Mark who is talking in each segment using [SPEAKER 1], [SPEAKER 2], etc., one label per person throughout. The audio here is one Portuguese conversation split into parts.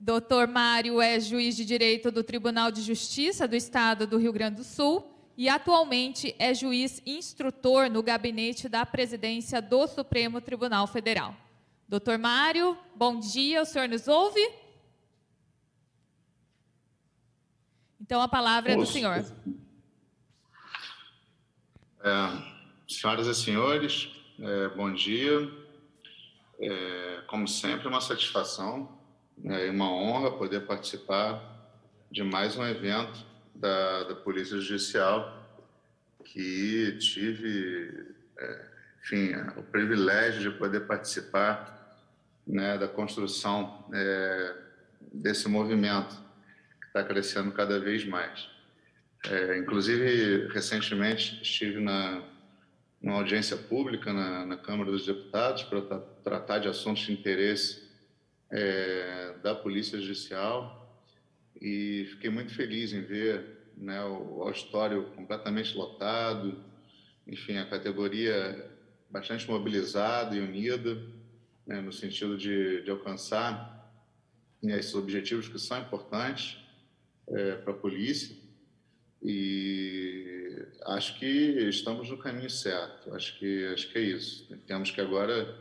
[SPEAKER 1] Dr. Mário é juiz de Direito do Tribunal de Justiça do Estado do Rio Grande do Sul e atualmente é juiz instrutor no gabinete da presidência do Supremo Tribunal Federal. Dr. Mário, bom dia, o senhor nos ouve? Então, a palavra é do senhor.
[SPEAKER 2] Senhoras e senhores, bom dia. Como sempre, uma satisfação e uma honra poder participar de mais um evento da Polícia Judicial que tive, o privilégio de poder participar, da construção desse movimento que está crescendo cada vez mais. Inclusive, recentemente estive numa audiência pública na Câmara dos Deputados para tratar de assuntos de interesse da Polícia Judicial e fiquei muito feliz em ver o auditório completamente lotado, enfim, a categoria bastante mobilizada e unida, no sentido de alcançar esses objetivos que são importantes para a polícia. E acho que estamos no caminho certo, acho que é isso. Temos que agora,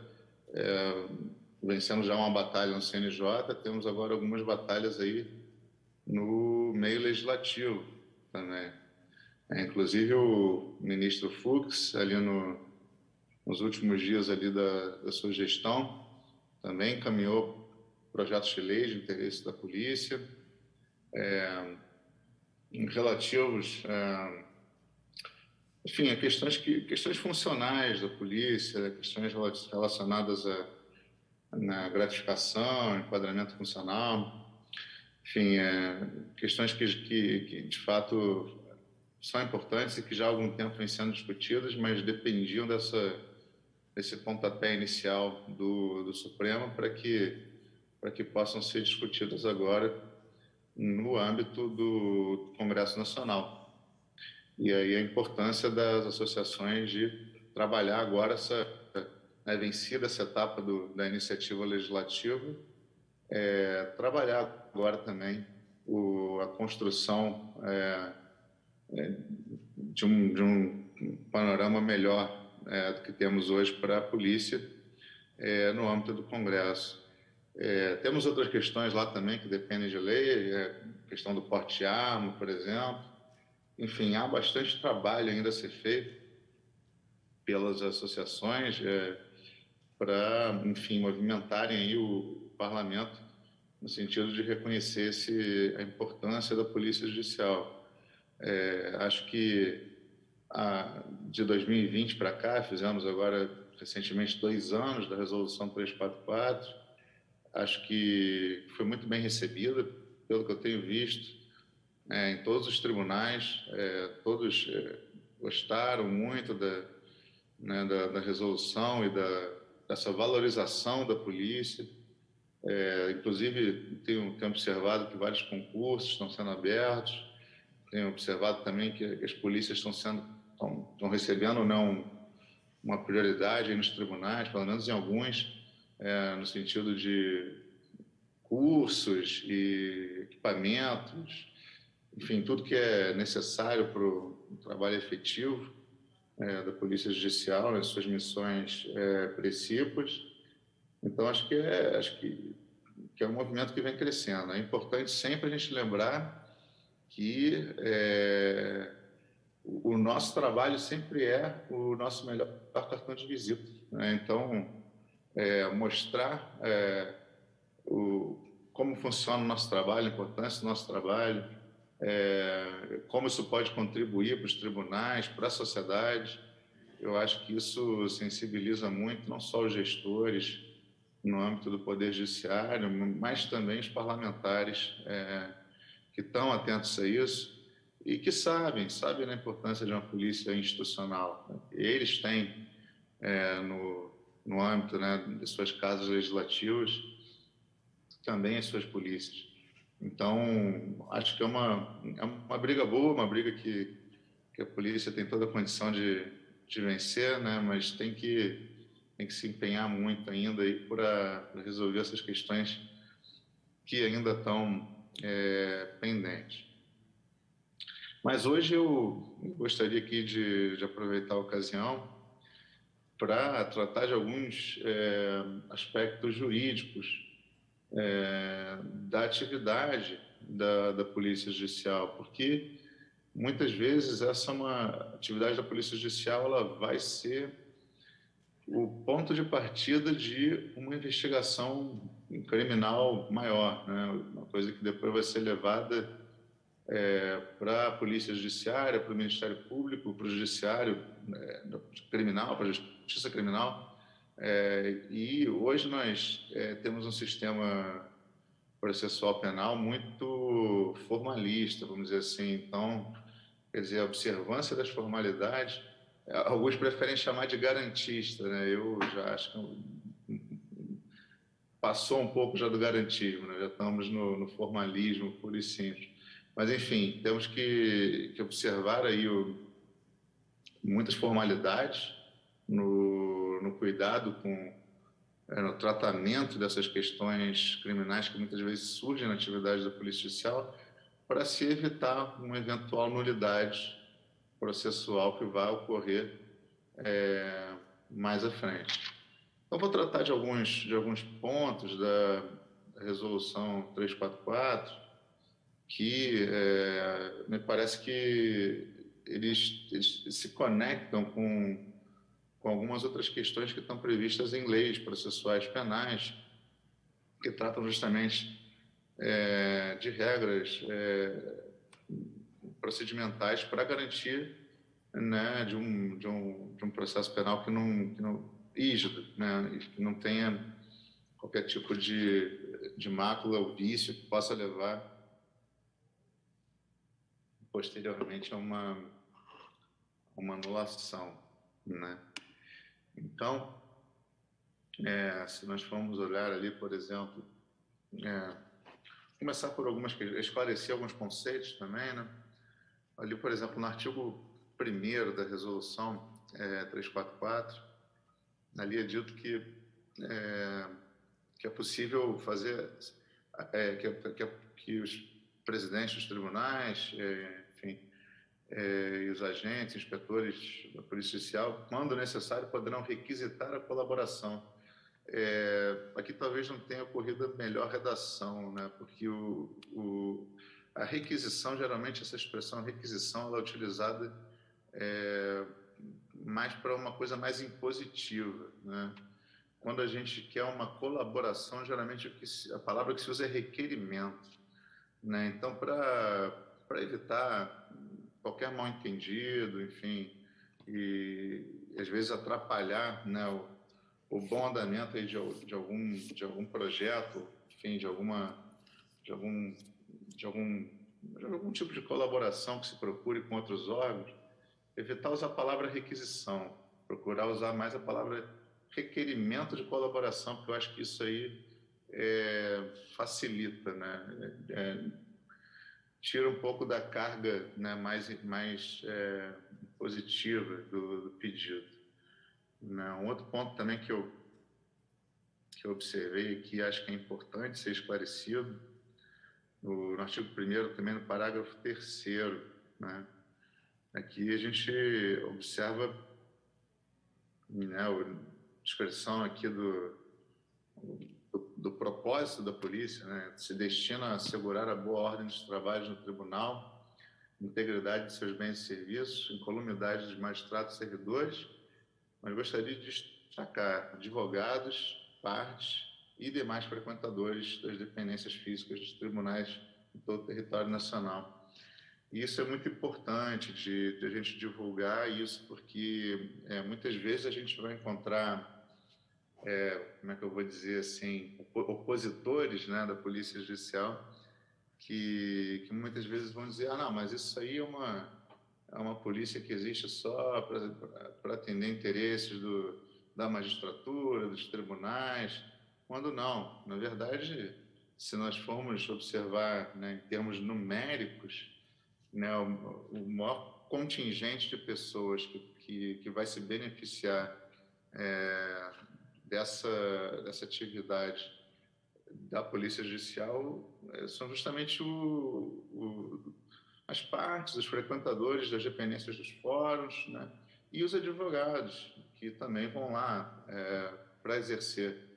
[SPEAKER 2] vencemos já uma batalha no CNJ, temos agora algumas batalhas aí no meio legislativo também. Inclusive o ministro Fux, ali nos últimos dias ali da sua gestão, também encaminhou projetos de lei de interesse da polícia, relativos, a questões funcionais da polícia, questões relacionadas na gratificação, enquadramento funcional, enfim, questões que de fato são importantes e que já há algum tempo vêm sendo discutidas, mas dependiam desse pontapé inicial do Supremo para que possam ser discutidas agora no âmbito do Congresso Nacional. E aí a importância das associações de trabalhar agora vencida essa etapa da iniciativa legislativa, trabalhar agora também a construção de um panorama melhor do que temos hoje para a polícia no âmbito do Congresso. Temos outras questões lá também que dependem de lei, questão do porte de arma, por exemplo. Enfim, há bastante trabalho ainda a ser feito pelas associações para, enfim, movimentarem aí o parlamento no sentido de reconhecer a importância da Polícia Judicial. Acho que de 2020 para cá, fizemos agora recentemente 2 anos da Resolução 344, acho que foi muito bem recebida, pelo que eu tenho visto, em todos os tribunais, todos gostaram muito da resolução e dessa valorização da polícia. Inclusive, tenho observado que vários concursos estão sendo abertos, tenho observado também que as polícias estão recebendo uma prioridade aí nos tribunais, pelo menos em alguns, no sentido de cursos e equipamentos, enfim, tudo que é necessário para o trabalho efetivo da Polícia Judicial nas suas missões precípuas. Então, acho que é um movimento que vem crescendo. É importante sempre a gente lembrar que o nosso trabalho sempre é o nosso melhor cartão de visita, Então, mostrar como funciona o nosso trabalho, a importância do nosso trabalho, como isso pode contribuir para os tribunais, para a sociedade. Eu acho que isso sensibiliza muito não só os gestores no âmbito do Poder Judiciário, mas também os parlamentares que estão atentos a isso e que sabem da importância de uma polícia institucional. Eles têm, no âmbito de suas casas legislativas, também as suas polícias. Então, acho que é uma briga boa, uma briga que a polícia tem toda a condição de vencer, mas tem que se empenhar muito ainda aí para resolver essas questões que ainda estão pendentes. Mas hoje eu gostaria aqui de aproveitar a ocasião para tratar de alguns aspectos jurídicos da atividade da Polícia Judicial, porque muitas vezes essa é uma atividade da Polícia Judicial, ela vai ser o ponto de partida de uma investigação criminal maior, né? Uma coisa que depois vai ser levada para a Polícia Judiciária, para o Ministério Público, para o Judiciário Criminal, para a Justiça Criminal. E hoje nós temos um sistema processual penal muito formalista, vamos dizer assim. Então, quer dizer, a observância das formalidades, alguns preferem chamar de garantista, né? Eu já acho que passou um pouco já do garantismo, né? Já estamos no formalismo puro e simples. Mas, enfim, temos que observar aí muitas formalidades no cuidado no tratamento dessas questões criminais que muitas vezes surgem na atividade da Polícia Judicial, para se evitar uma eventual nulidade processual que vai ocorrer mais à frente. Então, vou tratar de alguns pontos da Resolução 344, que me parece que eles se conectam com algumas outras questões que estão previstas em leis processuais penais, que tratam justamente de regras procedimentais para garantir, né, de um processo penal que não rígido, né, que não tenha qualquer tipo de mácula ou vício que possa levar posteriormente a uma anulação, né? Então, se nós formos olhar ali, por exemplo, começar por esclarecer alguns conceitos também, né? Ali, por exemplo, no artigo 1º da Resolução 344, ali é dito que é possível fazer, que os presidentes dos tribunais, enfim, e os agentes, inspetores da Polícia Judicial, quando necessário, poderão requisitar a colaboração. Aqui talvez não tenha ocorrido a melhor redação, né? Porque a requisição, geralmente essa expressão requisição, ela é utilizada mais para uma coisa mais impositiva, né? Quando a gente quer uma colaboração, geralmente a palavra que se usa é requerimento, né? Então, para evitar qualquer mal-entendido, enfim, e às vezes atrapalhar, né, o bom andamento aí de algum projeto, enfim, de algum tipo de colaboração que se procure com outros órgãos, evitar usar a palavra requisição, procurar usar mais a palavra requerimento de colaboração, porque eu acho que isso aí facilita, né? Tira um pouco da carga, né, mais positiva do pedido. Né? Um outro ponto também que eu observei e que acho que é importante ser esclarecido, no artigo 1º, também no parágrafo 3º, né? Aqui a gente observa, né, a descrição aqui do propósito da polícia, né? Se destina a assegurar a boa ordem dos trabalhos no tribunal, integridade de seus bens e serviços, incolumidade dos magistrados e servidores, mas gostaria de destacar advogados, partes e demais frequentadores das dependências físicas dos tribunais em todo o território nacional. E isso é muito importante de a gente divulgar isso, porque muitas vezes a gente vai encontrar, como é que eu vou dizer assim, opositores, né, da Polícia Judicial, que muitas vezes vão dizer, não, mas isso aí é uma polícia que existe só para atender interesses da magistratura, dos tribunais, quando não. Na verdade, se nós formos observar, né, em termos numéricos, né, o maior contingente de pessoas que vai se beneficiar dessa atividade da Polícia Judicial são justamente as partes, os frequentadores das dependências dos fóruns, né? E os advogados, que também vão lá para exercer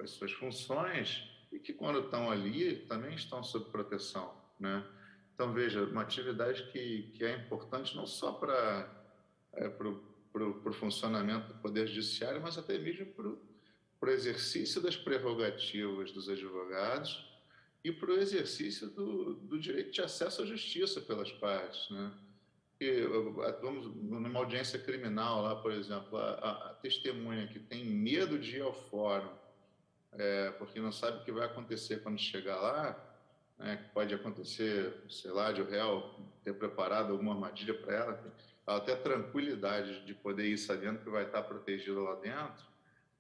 [SPEAKER 2] as suas funções e que, quando estão ali, também estão sob proteção, né? Então, veja, uma atividade que é importante não só para o funcionamento do Poder Judiciário, mas até mesmo para o exercício das prerrogativas dos advogados e para o exercício do direito de acesso à justiça pelas partes, né? E, vamos, numa audiência criminal lá, por exemplo, a testemunha que tem medo de ir ao fórum, porque não sabe o que vai acontecer quando chegar lá, né? Pode acontecer, sei lá, de o réu ter preparado alguma armadilha para ela, ela ter a tranquilidade de poder ir sabendo que vai estar protegida lá dentro.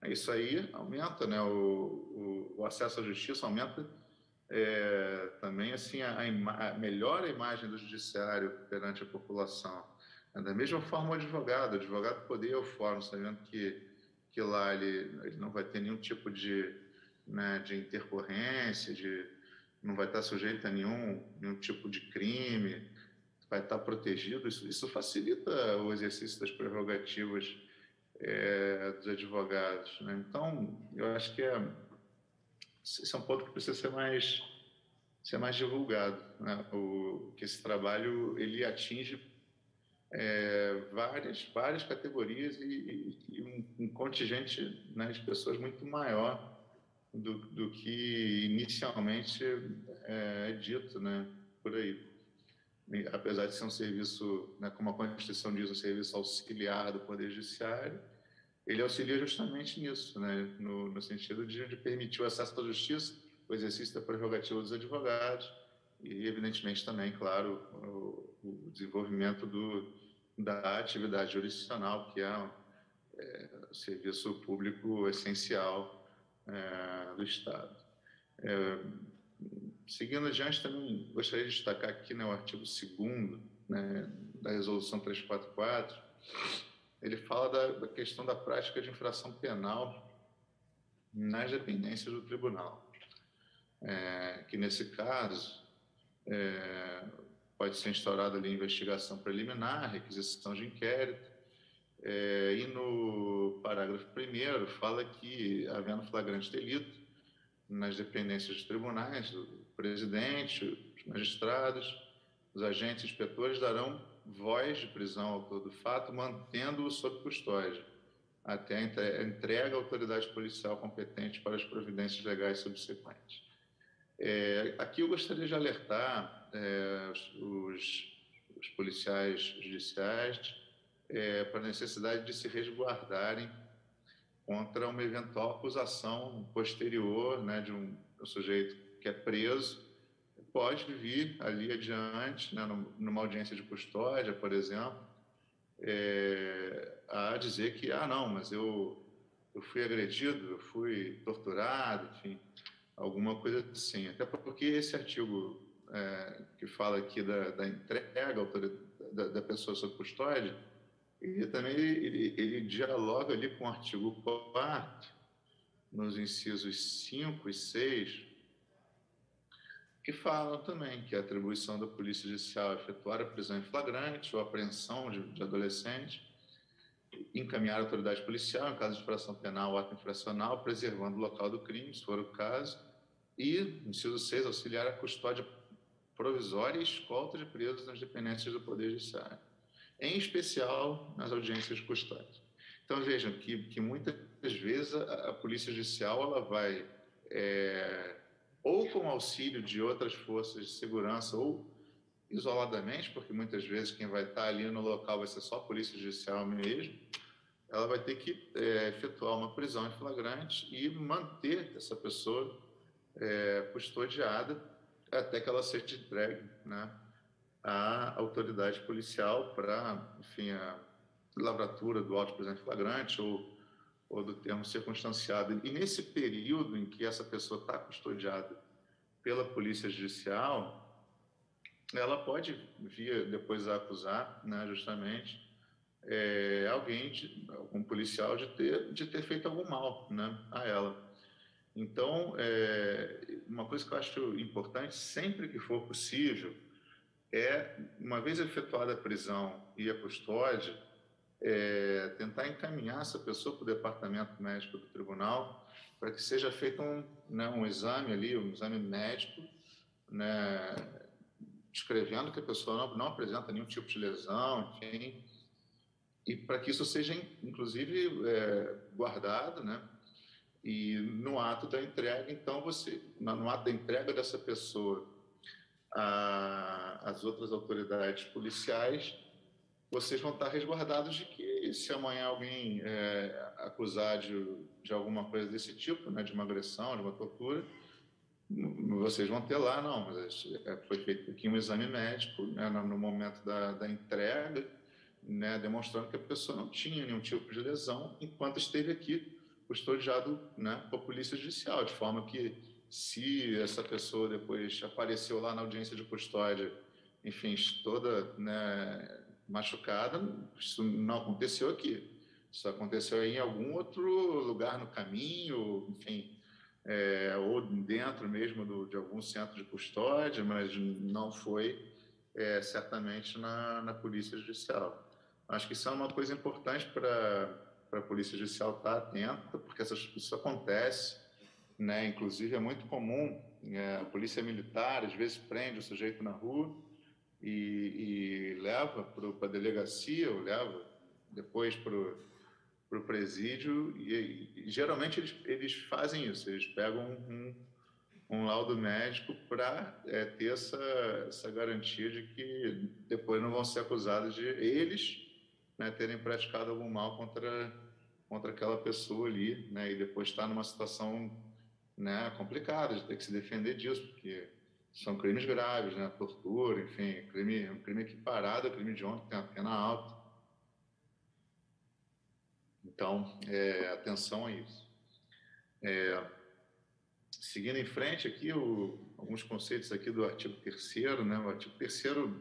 [SPEAKER 2] Isso aí aumenta, né, o acesso à justiça, aumenta também assim melhora a imagem do judiciário perante a população. Da mesma forma, o advogado poder ir ao fórum, sabendo que lá ele não vai ter nenhum tipo de, né, de intercorrência, não vai estar sujeito a nenhum tipo de crime, vai estar protegido. Isso facilita o exercício das prerrogativas dos advogados, né? Então, eu acho que esse é um ponto que precisa ser mais divulgado, né? Que esse trabalho ele atinge várias categorias e um contingente, né, de pessoas muito maior do que inicialmente é dito, né, por aí. Apesar de ser um serviço, né, como a Constituição diz, um serviço auxiliar do Poder Judiciário, ele auxilia justamente nisso, né, no sentido de permitir o acesso à justiça, o exercício da prerrogativa dos advogados e, evidentemente, também, claro, o desenvolvimento da atividade jurisdicional, que é o serviço público essencial do Estado. Seguindo adiante, também gostaria de destacar aqui, né, o artigo 2º, né, da Resolução 344, ele fala da questão da prática de infração penal nas dependências do tribunal, que nesse caso pode ser instaurada ali investigação preliminar, requisição de inquérito, e no parágrafo 1º fala que, havendo flagrante delito nas dependências dos tribunais, o presidente, os magistrados, os agentes inspetores darão voz de prisão ao autor do fato, mantendo-o sob custódia, até a entrega à autoridade policial competente para as providências legais subsequentes. Aqui eu gostaria de alertar os policiais judiciais para a necessidade de se resguardarem contra uma eventual acusação posterior, né, de um sujeito que é preso, pode vir ali adiante, né, numa audiência de custódia, por exemplo, a dizer que, não, mas eu fui agredido, eu fui torturado, enfim, alguma coisa assim. Até porque esse artigo que fala aqui da entrega da pessoa sob custódia, e também ele dialoga ali com o artigo 4º, nos incisos 5 e 6, que falam também que a atribuição da Polícia Judicial é efetuar a prisão em flagrante ou apreensão de adolescente, encaminhar a autoridade policial em caso de infração penal ou ato infracional, preservando o local do crime, se for o caso, e, inciso 6, auxiliar a custódia provisória e escolta de presos nas dependências do Poder Judiciário, em especial nas audiências de custódia. Então, vejam que muitas vezes a Polícia Judicial ela vai, ou com auxílio de outras forças de segurança, ou isoladamente, porque muitas vezes quem vai estar ali no local vai ser só a Polícia Judicial mesmo, ela vai ter que efetuar uma prisão em flagrante e manter essa pessoa custodiada até que ela seja entregue, né, à autoridade policial para, enfim, a lavratura do auto de prisão em flagrante ou do termo circunstanciado. E nesse período em que essa pessoa está custodiada pela Polícia Judicial, ela pode vir depois a acusar, né, justamente, alguém, algum policial, de ter feito algum mal, né, a ela. Então, uma coisa que eu acho importante, sempre que for possível, uma vez efetuada a prisão e a custódia, tentar encaminhar essa pessoa para o departamento médico do tribunal para que seja feito um exame ali, um exame médico, né, descrevendo que a pessoa não apresenta nenhum tipo de lesão, enfim, e para que isso seja, inclusive, guardado, né? E no ato da entrega, então, no ato da entrega dessa pessoa às outras autoridades policiais, vocês vão estar resguardados de que, se amanhã alguém acusar de alguma coisa desse tipo, né, de uma agressão, de uma tortura, vocês vão ter lá, não, mas foi feito aqui um exame médico, né, no momento da entrega, né, demonstrando que a pessoa não tinha nenhum tipo de lesão enquanto esteve aqui custodiado, né, por polícia judicial, de forma que, se essa pessoa depois apareceu lá na audiência de custódia, enfim, toda, né, machucada, isso não aconteceu aqui. Isso aconteceu em algum outro lugar no caminho, enfim, ou dentro mesmo de algum centro de custódia, mas não foi certamente na Polícia Judicial. Acho que isso é uma coisa importante para a Polícia Judicial estar atenta, porque isso acontece, né? Inclusive é muito comum, a Polícia Militar às vezes prende o sujeito na rua e leva para a delegacia, ou leva depois para o presídio, e geralmente eles fazem isso, eles pegam um laudo médico para ter essa garantia de que depois não vão ser acusados de eles, né, terem praticado algum mal contra aquela pessoa ali, né, e depois estar numa situação, né, complicada de ter que se defender disso, porque são crimes graves, né, tortura, enfim, um crime equiparado ao crime de honra, que tem a pena alta. Então, atenção a isso. Seguindo em frente aqui, alguns conceitos aqui do artigo 3º, né? O artigo 3º,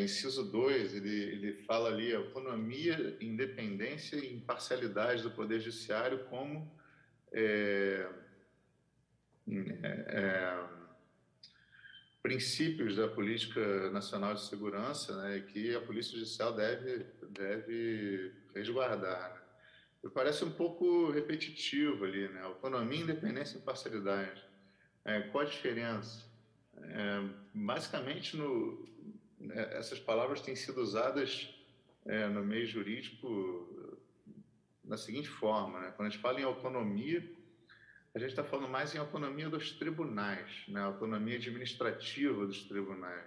[SPEAKER 2] inciso 2, ele fala ali autonomia, independência e imparcialidade do Poder Judiciário como princípios da Política Nacional de Segurança, né? Que a Polícia Judicial deve resguardar, né? Me parece um pouco repetitivo ali, né? Autonomia, independência e imparcialidade. Qual a diferença? Basicamente, essas palavras têm sido usadas no meio jurídico da seguinte forma, né? Quando a gente fala em autonomia, a gente está falando mais em autonomia dos tribunais, né? Autonomia administrativa dos tribunais,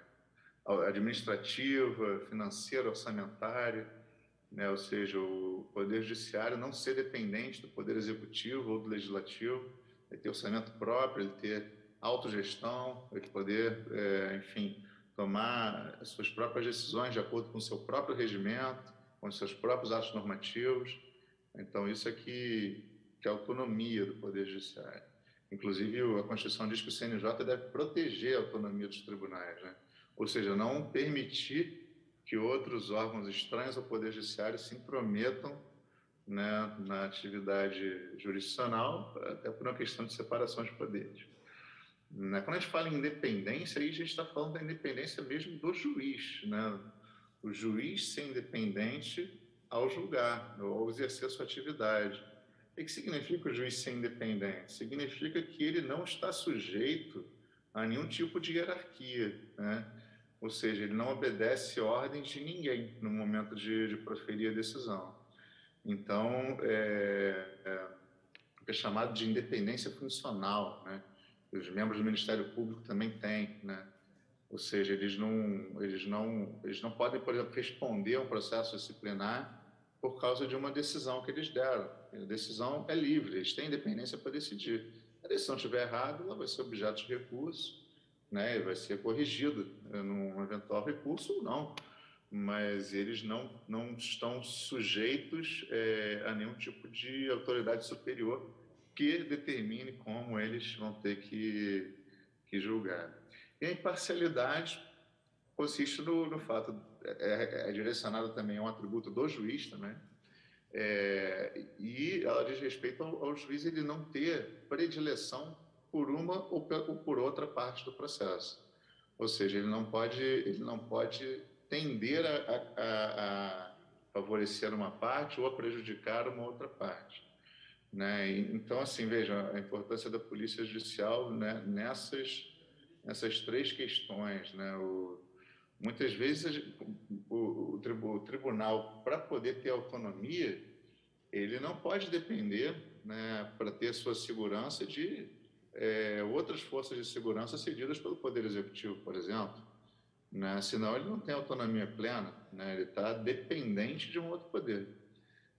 [SPEAKER 2] administrativa, financeira, orçamentária, né? Ou seja, o Poder Judiciário não ser dependente do Poder Executivo ou do Legislativo, ele ter orçamento próprio, ele ter autogestão, ele poder, enfim, tomar as suas próprias decisões de acordo com o seu próprio regimento, com os seus próprios atos normativos. Então, isso que é a autonomia do Poder Judiciário. Inclusive, a Constituição diz que o CNJ deve proteger a autonomia dos tribunais, né? Ou seja, não permitir que outros órgãos estranhos ao Poder Judiciário se intrometam, né, na atividade jurisdicional, até por uma questão de separação de poderes. Né? Quando a gente fala em independência, aí a gente está falando da independência mesmo do juiz, né? O juiz ser independente ao julgar, ou ao exercer sua atividade. O que significa o juiz ser independente? Significa que ele não está sujeito a nenhum tipo de hierarquia, né? Ou seja, ele não obedece ordens de ninguém no momento de proferir a decisão. Então, é chamado de independência funcional, né? Os membros do Ministério Público também têm, né? Ou seja, eles não podem, por exemplo, responder a um processo disciplinar por causa de uma decisão que eles deram. A decisão é livre, eles têm independência para decidir. Se a decisão estiver errada, ela vai ser objeto de recurso, né? E vai ser corrigida num eventual recurso ou não. Mas eles não estão sujeitos a nenhum tipo de autoridade superior que determine como eles vão ter que julgar. E a imparcialidade consiste no fato, é direcionada também a um atributo do juiz também, E ela diz respeito ao juiz ele não ter predileção por uma ou por outra parte do processo. Ou seja, ele não pode tender a favorecer uma parte ou a prejudicar uma outra parte, né? Então, assim, veja a importância da polícia judicial, né, nessas três questões, né? Muitas vezes o tribunal, para poder ter autonomia, ele não pode depender, né, para ter sua segurança de outras forças de segurança cedidas pelo Poder Executivo, por exemplo, né? Senão ele não tem autonomia plena, né? Ele está dependente de um outro poder.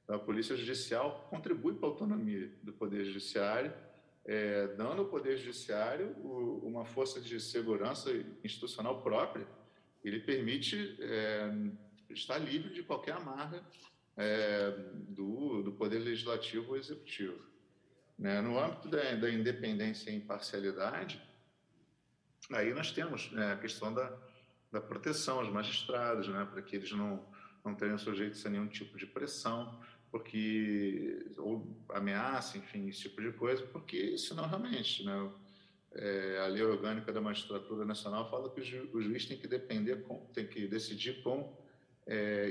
[SPEAKER 2] Então, a Polícia Judicial contribui para a autonomia do Poder Judiciário, dando ao Poder Judiciário uma força de segurança institucional própria. Ele permite estar livre de qualquer amarra do Poder Legislativo ou Executivo, né? No âmbito da independência e imparcialidade, aí nós temos, né, a questão da proteção aos magistrados, né, para que eles não tenham sujeitos a nenhum tipo de pressão, ou ameaça, enfim, esse tipo de coisa, porque senão realmente, né, a lei orgânica da magistratura nacional fala que o juiz tem que decidir com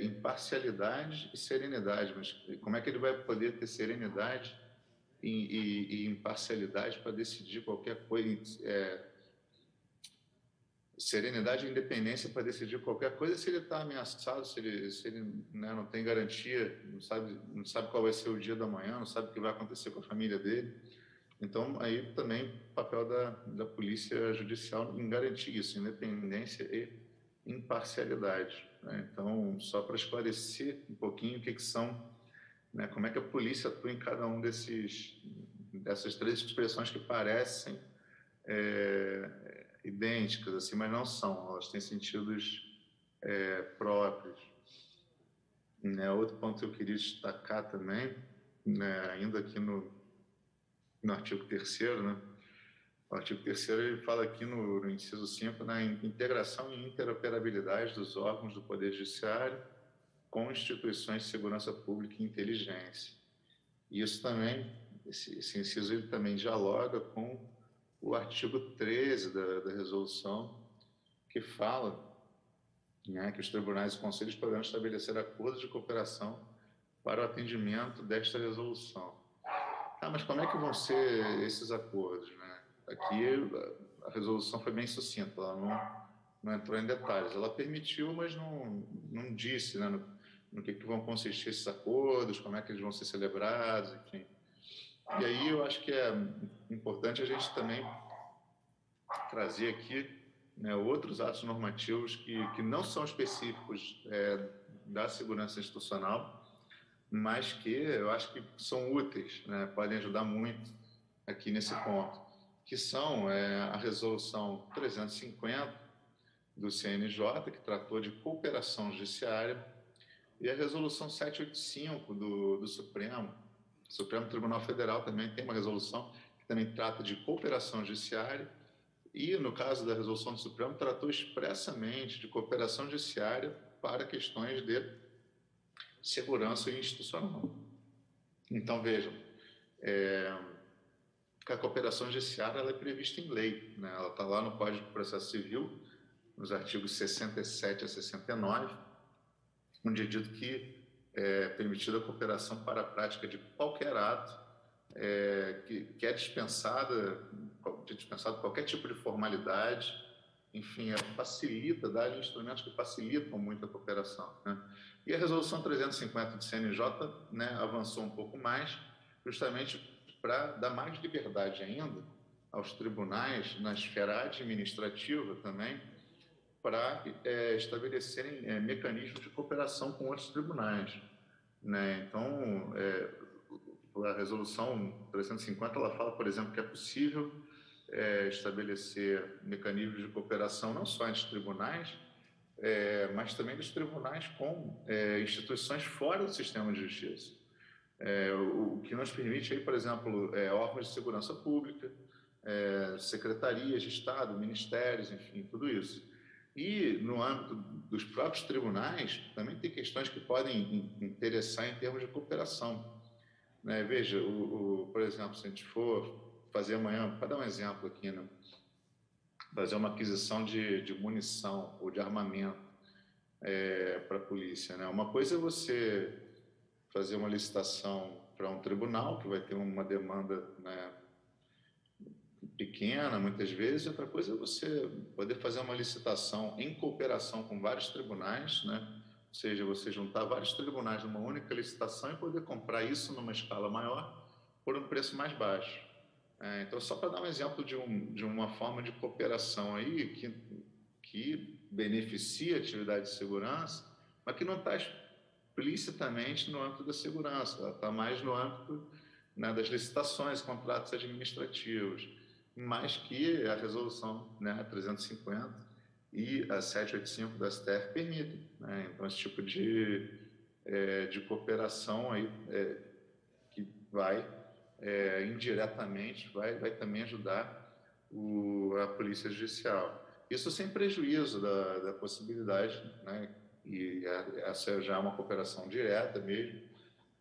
[SPEAKER 2] imparcialidade e serenidade, mas como é que ele vai poder ter serenidade e imparcialidade para decidir qualquer coisa, serenidade e independência para decidir qualquer coisa se ele está ameaçado, se ele né, não tem garantia, não sabe qual vai ser o dia da manhã, não sabe o que vai acontecer com a família dele. Então, aí também o papel da polícia judicial em garantir isso, independência e imparcialidade, né? Então, só para esclarecer um pouquinho o que são, né, como é que a polícia atua em cada um dessas três expressões que parecem idênticas, assim, mas não são, elas têm sentidos próprios, né? Outro ponto que eu queria destacar também, né, ainda aqui no artigo 3º, né? O artigo 3º ele fala aqui no inciso 5, na integração e interoperabilidade dos órgãos do Poder Judiciário com instituições de segurança pública e inteligência. E isso também, esse inciso ele também dialoga com o artigo 13 da resolução, que fala, né, que os tribunais e conselhos poderão estabelecer acordos de cooperação para o atendimento desta resolução. Mas como é que vão ser esses acordos, né? Aqui a resolução foi bem sucinta, ela não entrou em detalhes. Ela permitiu, mas não disse, né, no que vão consistir esses acordos, como é que eles vão ser celebrados, enfim. E aí eu acho que é importante a gente também trazer aqui, né, outros atos normativos que não são específicos da segurança institucional, mas que eu acho que são úteis, né, podem ajudar muito aqui nesse ponto, que são a Resolução 350 do CNJ, que tratou de cooperação judiciária, e a Resolução 785 do Supremo Tribunal Federal também tem uma resolução que também trata de cooperação judiciária, e, no caso da resolução do Supremo, tratou expressamente de cooperação judiciária para questões de segurança institucional. Então, vejam, a cooperação judiciária ela é prevista em lei, né? Ela está lá no Código de Processo Civil, nos artigos 67 a 69, onde é dito que é permitida a cooperação para a prática de qualquer ato que é dispensado qualquer tipo de formalidade, enfim, facilita, dá instrumentos que facilitam muito a cooperação, né? E a Resolução 350 do CNJ, né, avançou um pouco mais, justamente para dar mais liberdade ainda aos tribunais, na esfera administrativa também, para estabelecerem mecanismos de cooperação com outros tribunais, né? Então, a Resolução 350 ela fala, por exemplo, que é possível estabelecer mecanismos de cooperação não só entre tribunais, mas também dos tribunais com instituições fora do sistema de justiça. O que nos permite, aí, por exemplo, órgãos de segurança pública, secretarias de Estado, ministérios, enfim, tudo isso. E no âmbito dos próprios tribunais, também tem questões que podem interessar em termos de cooperação, né? Veja, por exemplo, se a gente for fazer amanhã, para dar um exemplo aqui, né? Fazer uma aquisição de munição ou de armamento para a polícia, né? Uma coisa é você fazer uma licitação para um tribunal, que vai ter uma demanda, né, pequena, muitas vezes. Outra coisa é você poder fazer uma licitação em cooperação com vários tribunais, né? Ou seja, você juntar vários tribunais numa única licitação e poder comprar isso numa escala maior por um preço mais baixo. Então, só para dar um exemplo de uma forma de cooperação aí que beneficia a atividade de segurança, mas que não está explicitamente no âmbito da segurança, ela está mais no âmbito, né, das licitações, contratos administrativos, mais que a resolução, né, 350 e a 785 da STF permitem, né? Então, esse tipo de cooperação aí que vai indiretamente vai também ajudar a Polícia Judicial. Isso sem prejuízo da possibilidade, né, e essa já é uma cooperação direta mesmo,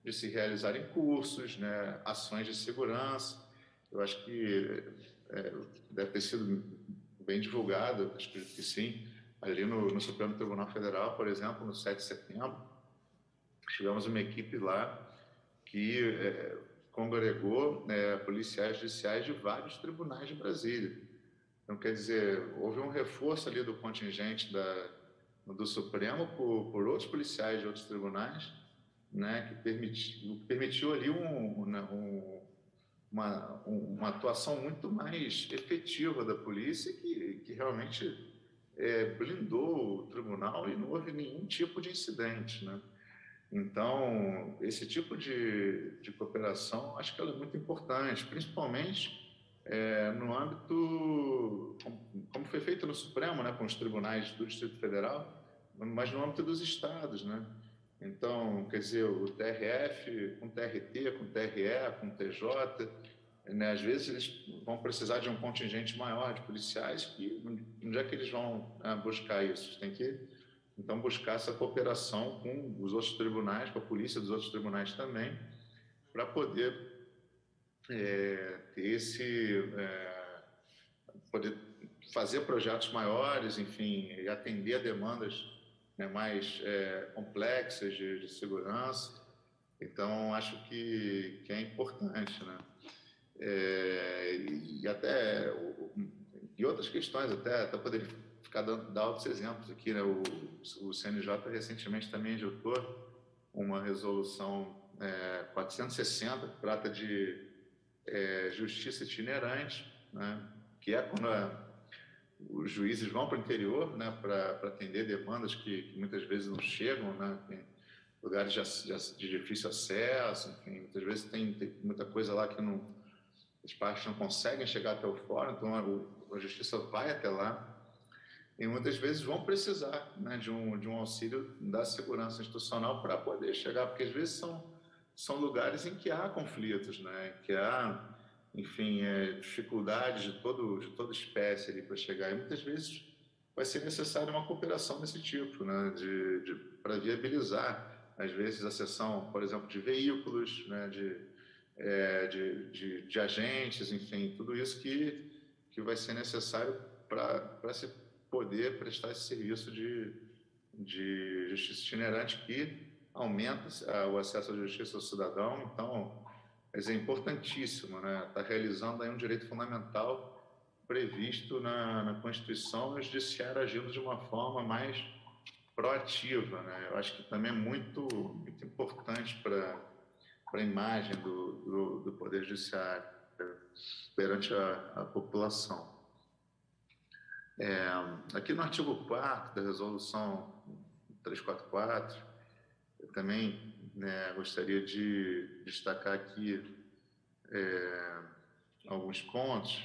[SPEAKER 2] de se realizarem cursos, né, ações de segurança. Eu acho que deve ter sido bem divulgado, acho que sim, ali no Supremo Tribunal Federal, por exemplo, no 7 de setembro, tivemos uma equipe lá que congregou policiais judiciais de vários tribunais de Brasília. Então, quer dizer, houve um reforço ali do contingente do Supremo por outros policiais de outros tribunais, né, que permitiu ali uma atuação muito mais efetiva da polícia que realmente blindou o tribunal e não houve nenhum tipo de incidente, né? Então, esse tipo de cooperação, acho que ela é muito importante, principalmente no âmbito, como foi feito no Supremo, né, com os tribunais do Distrito Federal, mas no âmbito dos estados, né? Então, quer dizer, o TRF com TRT, com TRE, com TJ, né, às vezes eles vão precisar de um contingente maior de policiais, que onde é que eles vão buscar isso? Eles têm que, então, buscar essa cooperação com os outros tribunais, com a polícia dos outros tribunais também, para poder poder fazer projetos maiores, enfim, e atender a demandas, né, mais complexas de segurança. Então, acho que é importante, né? E até e outras questões, até poderia ficar dar outros exemplos aqui, né? O CNJ recentemente também editou uma resolução 460, que trata de justiça itinerante, né? Que é quando os juízes vão para o interior, né, para atender demandas que muitas vezes não chegam, né? Tem lugares de difícil acesso, enfim, muitas vezes tem muita coisa lá que as partes não conseguem chegar até o fórum, então a justiça vai até lá e muitas vezes vão precisar, né, de um auxílio da segurança institucional para poder chegar, porque às vezes são lugares em que há conflitos, né, que há, enfim, dificuldades de toda espécie ali para chegar, e muitas vezes vai ser necessária uma cooperação desse tipo, né, para viabilizar, às vezes, a cessão, por exemplo, de veículos, né, de agentes, enfim, tudo isso que vai ser necessário para se poder prestar esse serviço de justiça itinerante que aumenta o acesso à justiça ao cidadão. Então, é importantíssimo, né? Está realizando aí um direito fundamental previsto na Constituição e o Judiciário agindo de uma forma mais proativa, né? Eu acho que também é muito, muito importante para a imagem do Poder Judiciário perante a população. Aqui no artigo 4º da Resolução 344, eu também, né, gostaria de destacar aqui alguns pontos.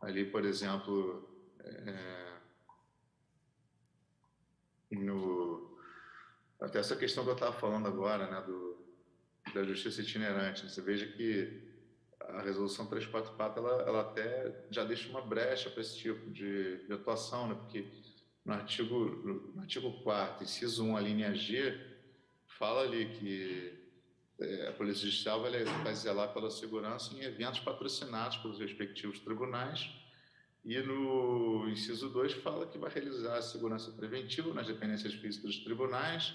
[SPEAKER 2] Ali, por exemplo, até essa questão que eu estava falando agora, né, da justiça itinerante. Você veja que a resolução 344 ela até já deixa uma brecha para esse tipo de atuação, né? Porque no artigo 4º, inciso 1, a linha G, fala ali que a Polícia Judicial vai zelar pela segurança em eventos patrocinados pelos respectivos tribunais, e no inciso 2 fala que vai realizar a segurança preventiva nas dependências físicas dos tribunais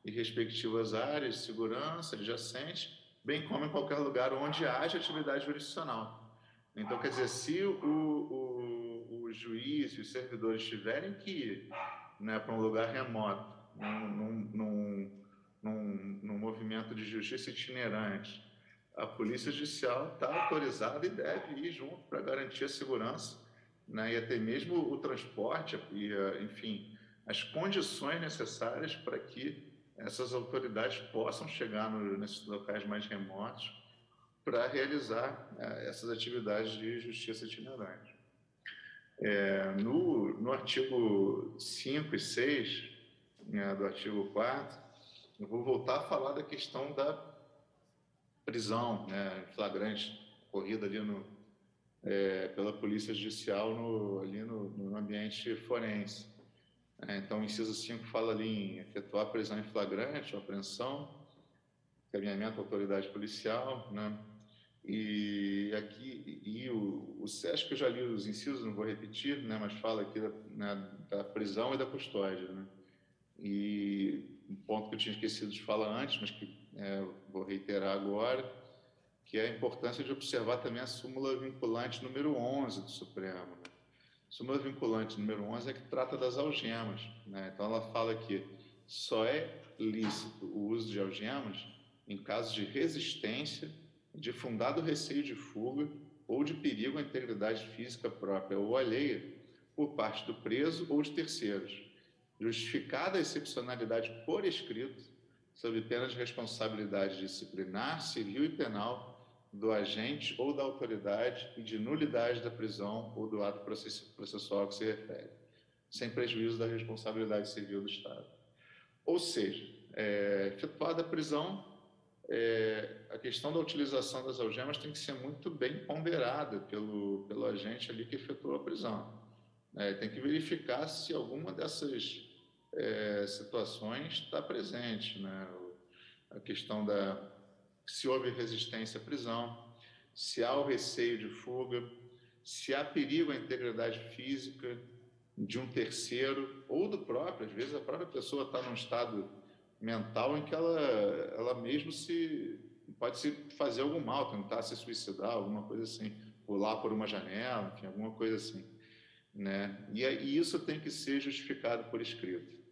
[SPEAKER 2] e respectivas áreas de segurança adjacentes, bem como em qualquer lugar onde haja atividade jurisdicional. Então, quer dizer, se o juiz e os servidores tiverem que ir, né, para um lugar remoto, num movimento de justiça itinerante, a Polícia Judicial está autorizada e deve ir junto para garantir a segurança, né, e até mesmo o transporte e, enfim, as condições necessárias para que essas autoridades possam chegar nesses locais mais remotos para realizar essas atividades de justiça itinerante. No artigo 5 e 6, né, do artigo 4º, eu vou voltar a falar da questão da prisão, né, flagrante, ocorrida ali pela Polícia Judicial ali no ambiente forense. Então, o inciso 5 fala ali em efetuar prisão em flagrante, ou apreensão, encaminhamento à autoridade policial, né? E aqui, o SESC, eu já li os incisos, não vou repetir, né, mas fala aqui da prisão e da custódia, né? E um ponto que eu tinha esquecido de falar antes, mas que vou reiterar agora, que é a importância de observar também a súmula vinculante número 11 do Supremo, né? A súmula vinculante número 11 é que trata das algemas, né? Então, ela fala que só é lícito o uso de algemas em casos de resistência, de fundado receio de fuga ou de perigo à integridade física própria ou alheia por parte do preso ou de terceiros, justificada a excepcionalidade por escrito, sob pena de responsabilidade disciplinar, civil e penal do agente ou da autoridade e de nulidade da prisão ou do ato processual que se refere, sem prejuízo da responsabilidade civil do Estado. Ou seja, efetuada a prisão, a questão da utilização das algemas tem que ser muito bem ponderada pelo agente ali que efetuou a prisão. Tem que verificar se alguma dessas situações está presente, né? A questão se houve resistência à prisão, se há o receio de fuga, se há perigo à integridade física de um terceiro ou do próprio. Às vezes a própria pessoa está num estado mental em que ela mesmo pode se fazer algum mal, tentar se suicidar, alguma coisa assim, pular por uma janela, enfim, alguma coisa assim, né? E isso tem que ser justificado por escrito.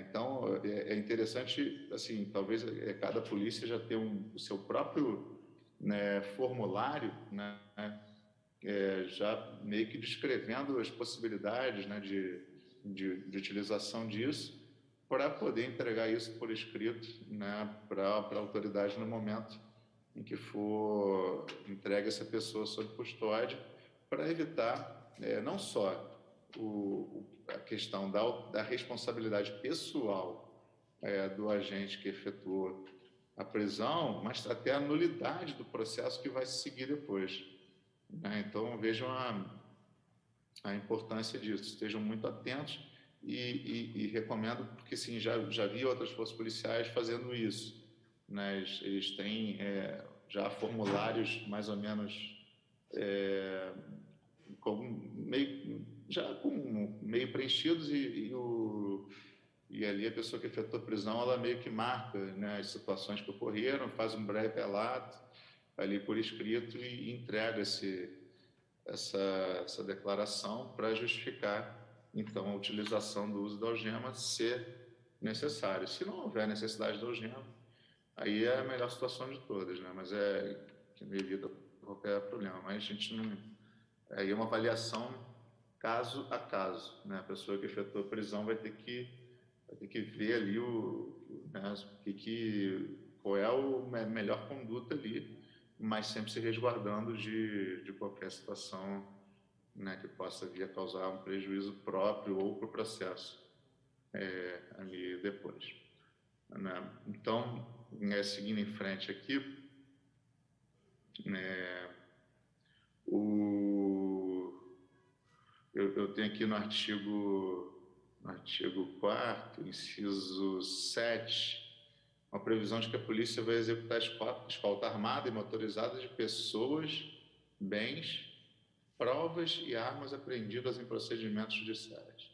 [SPEAKER 2] Então, é interessante, assim, talvez cada polícia já tenha o seu próprio, né, formulário, né, já meio que descrevendo as possibilidades, né, de utilização disso, para poder entregar isso por escrito, né, para a autoridade no momento em que for entregue essa pessoa sob custódia, para evitar não só a questão da responsabilidade pessoal do agente que efetuou a prisão, mas até a nulidade do processo que vai se seguir depois, né? Então, vejam a importância disso, estejam muito atentos e recomendo, porque sim, já vi outras forças policiais fazendo isso, né? Eles têm já formulários mais ou menos meio preenchidos e ali a pessoa que efetuou a prisão, ela meio que marca, né, as situações que ocorreram, faz um breve relato ali por escrito e entrega essa declaração para justificar, então, a utilização do uso da algema ser necessário. Se não houver necessidade da algema, aí é a melhor situação de todas, né? Mas que não evita qualquer problema. Mas a gente não... Aí é uma avaliação caso a caso, né? A pessoa que efetuou a prisão vai ter que ver ali né, qual é a melhor conduta ali, mas sempre se resguardando de qualquer situação, né, que possa vir a causar um prejuízo próprio ou para o processo ali depois, né? Então, seguindo em frente aqui, Eu tenho aqui no artigo 4º, inciso 7, uma previsão de que a polícia vai executar escolta armada e motorizada de pessoas, bens, provas e armas apreendidas em procedimentos judiciais.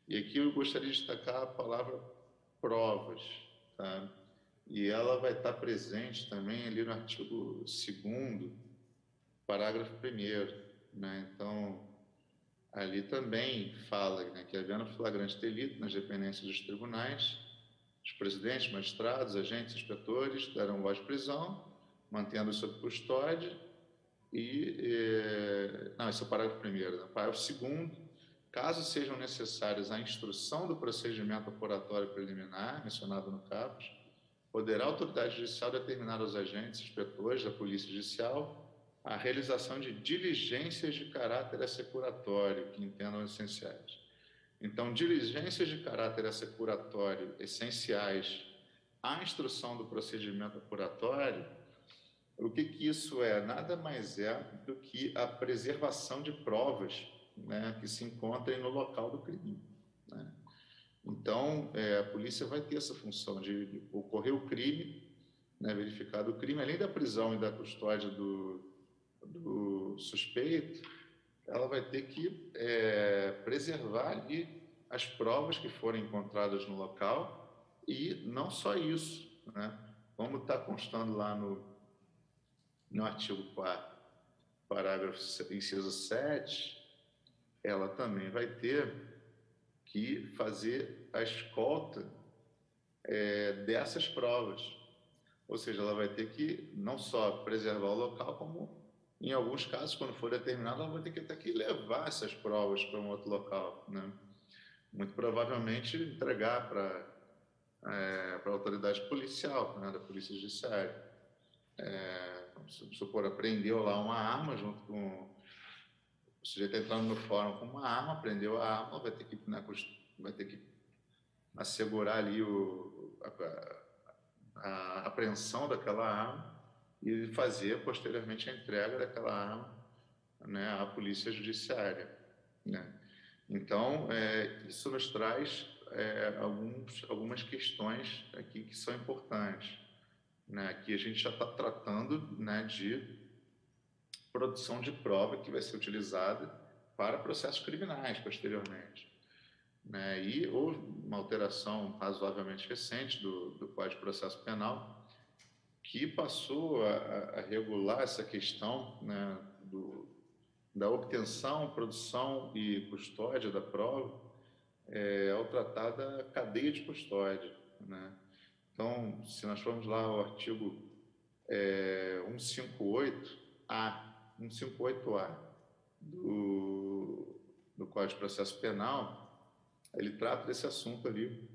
[SPEAKER 2] E aqui eu gostaria de destacar a palavra provas, tá? E ela vai estar presente também ali no artigo 2º, parágrafo 1º, né? Então, ali também fala, né, que havendo flagrante delito nas dependências dos tribunais, os presidentes, magistrados, agentes, inspetores darão voz de prisão, mantendo-os sob custódia não, esse é o parágrafo 1º, né? Parágrafo 2º, caso sejam necessárias a instrução do procedimento apuratório preliminar, mencionado no caput, poderá a autoridade judicial determinar aos agentes, inspetores da Polícia Judicial a realização de diligências de caráter assecuratório, que entendam essenciais. Então, diligências de caráter assecuratório essenciais à instrução do procedimento apuratório, o que isso é? Nada mais é do que a preservação de provas, né, que se encontrem no local do crime, né? Então, a polícia vai ter essa função de ocorrer o crime, né, verificado o crime, além da prisão e da custódia do suspeito, ela vai ter que preservar ali as provas que forem encontradas no local e não só isso, né? Como está constando lá no artigo 4º, parágrafo inciso 7, ela também vai ter que fazer a escolta dessas provas. Ou seja, ela vai ter que não só preservar o local, como, em alguns casos, quando for determinado, ela vai ter que até que levar essas provas para um outro local, né? Muito provavelmente entregar para a autoridade policial, né, da Polícia Judiciária. Vamos supor, apreendeu lá uma arma junto com o sujeito entrando no fórum com uma arma, apreendeu a arma, vai ter que, né, assegurar ali a apreensão daquela arma e fazer posteriormente a entrega daquela arma, né, à Polícia Judiciária, né? Então, isso nos traz algumas questões aqui que são importantes, né? Aqui a gente já está tratando, né, de produção de prova que vai ser utilizada para processos criminais posteriormente, né? E houve uma alteração razoavelmente recente do Código de Processo Penal que passou a regular essa questão, né, da obtenção, produção e custódia da prova ao tratar da cadeia de custódia, né? Então, se nós formos lá ao artigo 158A do Código de Processo Penal, ele trata desse assunto ali,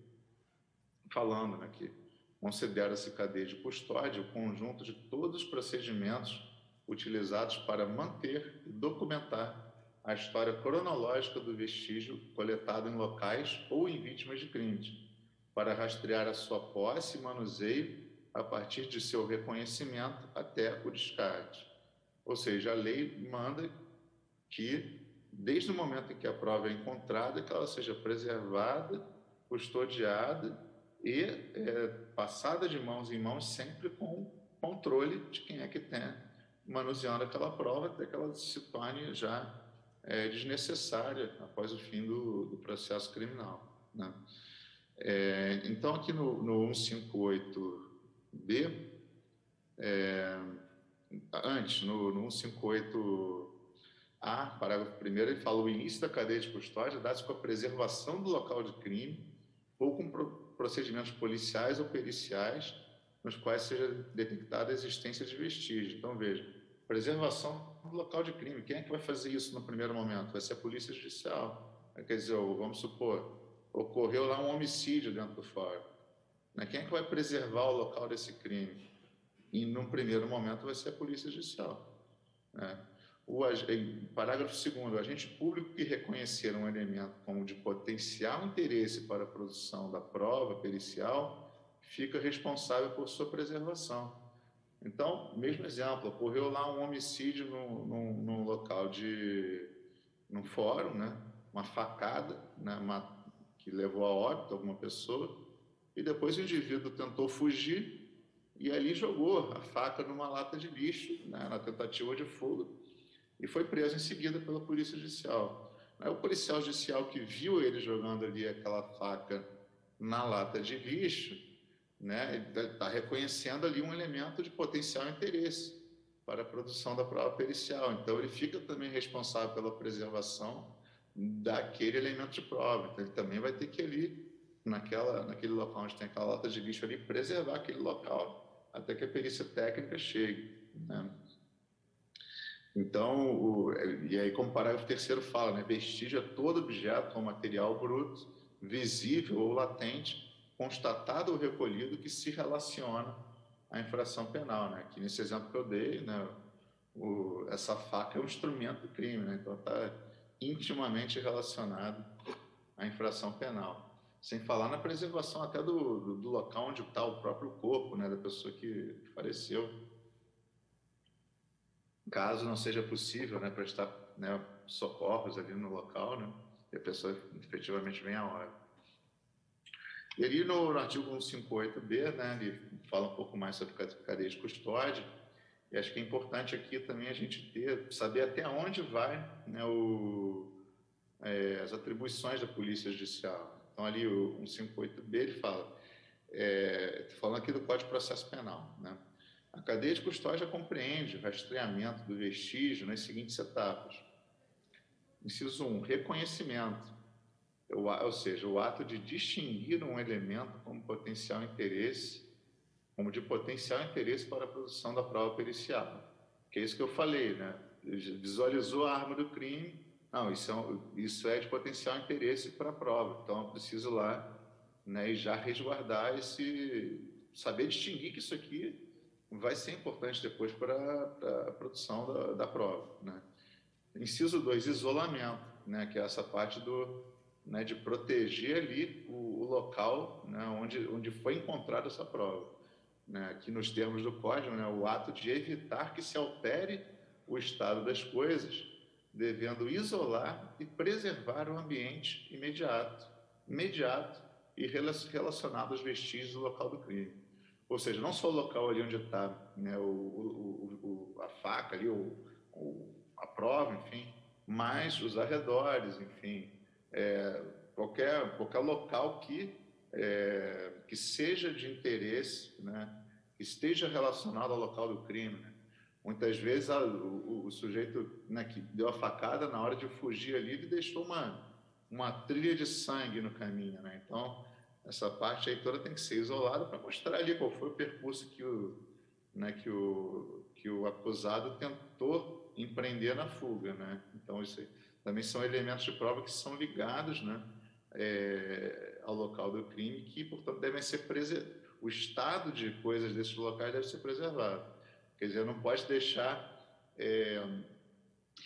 [SPEAKER 2] falando, né, que considera-se cadeia de custódia o conjunto de todos os procedimentos utilizados para manter e documentar a história cronológica do vestígio coletado em locais ou em vítimas de crimes, para rastrear a sua posse e manuseio a partir de seu reconhecimento até o descarte. Ou seja, a lei manda que, desde o momento em que a prova é encontrada, que ela seja preservada, custodiada e passada de mãos em mãos, sempre com controle de quem é que tem manuseando aquela prova, até que ela se torne já desnecessária após o fim do processo criminal, né? Então, aqui no 158B, antes, no 158A, parágrafo 1º, ele fala: o início da cadeia de custódia dá-se com a preservação do local de crime ou com procedimentos policiais ou periciais nos quais seja detectada a existência de vestígio. Então, veja, preservação do local de crime. Quem é que vai fazer isso no primeiro momento? Vai ser a Polícia Judicial. Quer dizer, vamos supor, ocorreu lá um homicídio dentro do fórum, né? Quem é que vai preservar o local desse crime? E, num primeiro momento, vai ser a Polícia Judicial, né? Parágrafo 2º, o agente público que reconhecer um elemento como de potencial interesse para a produção da prova pericial fica responsável por sua preservação. Então, mesmo exemplo, ocorreu lá um homicídio num local num fórum, né? Uma facada, né? Que levou a óbito alguma pessoa, e depois o indivíduo tentou fugir e ali jogou a faca numa lata de lixo, né? Na tentativa de fuga, e foi preso em seguida pela polícia judicial. O policial judicial que viu ele jogando ali aquela faca na lata de lixo, né, está reconhecendo ali um elemento de potencial interesse para a produção da prova pericial. Então, ele fica também responsável pela preservação daquele elemento de prova. Então, ele também vai ter que ali, naquele local onde tem aquela lata de lixo ali, preservar aquele local até que a perícia técnica chegue, né? Então, e aí como o parágrafo terceiro fala, né, vestígio é todo objeto ou material bruto, visível ou latente, constatado ou recolhido que se relaciona à infração penal, né? Aqui nesse exemplo que eu dei, né, essa faca é um instrumento do crime, né? Então está intimamente relacionado à infração penal. Sem falar na preservação até do local onde está o próprio corpo, né, da pessoa que faleceu, caso não seja possível, né, prestar, né, socorros ali no local, né, e a pessoa efetivamente vem a hora. E ali no artigo 158b, né, ele fala um pouco mais sobre cadeia de custódia, e acho que é importante aqui também a gente saber até onde vai, né, as atribuições da Polícia Judicial. Então, ali o 158b, ele fala, falando aqui do Código de Processo Penal, né, a cadeia de custódia compreende o rastreamento do vestígio nas seguintes etapas. Inciso 1, reconhecimento, ou seja, o ato de distinguir um elemento como de potencial interesse para a produção da prova pericial. Que é isso que eu falei, né? Visualizou a arma do crime, não, isso é de potencial interesse para a prova, então eu preciso lá, né, e já resguardar saber distinguir que isso aqui vai ser importante depois para a produção da prova, né? Inciso 2, isolamento, né, que é essa parte né, de proteger ali o local, né, onde foi encontrada essa prova. Né? Aqui nos termos do Código, né, o ato de evitar que se altere o estado das coisas, devendo isolar e preservar o ambiente imediato e relacionado aos vestígios do local do crime. Ou seja, não só o local ali onde está, né, a faca ali, a prova, enfim, mas os arredores, enfim, qualquer local que seja de interesse, né, que esteja relacionado ao local do crime, né? Muitas vezes o sujeito, né, que deu a facada, na hora de fugir ali, ele deixou uma trilha de sangue no caminho, né? Então, essa parte aí toda tem que ser isolada para mostrar ali qual foi o percurso né, que o acusado tentou empreender na fuga, né? Então, isso aí também são elementos de prova que são ligados, né, ao local do crime, que, portanto, devem ser preservados. O estado de coisas desses locais deve ser preservado. Quer dizer, não pode deixar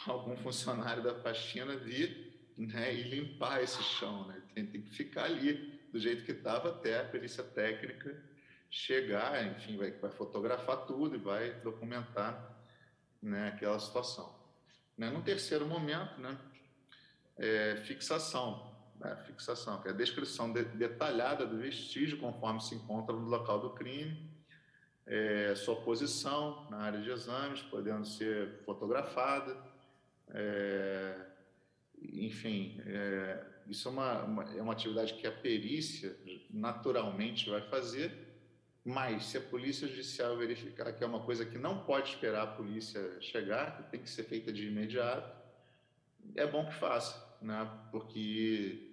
[SPEAKER 2] algum funcionário da faxina vir, né, e limpar esse chão, né? Tem que ficar ali do jeito que estava até a perícia técnica chegar, enfim, vai fotografar tudo e vai documentar, né, aquela situação. Né? No terceiro momento, né, fixação, né? Fixação, que é a descrição detalhada do vestígio conforme se encontra no local do crime, sua posição na área de exames, podendo ser fotografada, enfim, isso é uma atividade que a perícia naturalmente vai fazer, mas se a polícia judicial verificar que é uma coisa que não pode esperar a polícia chegar, que tem que ser feita de imediato, é bom que faça, né? Porque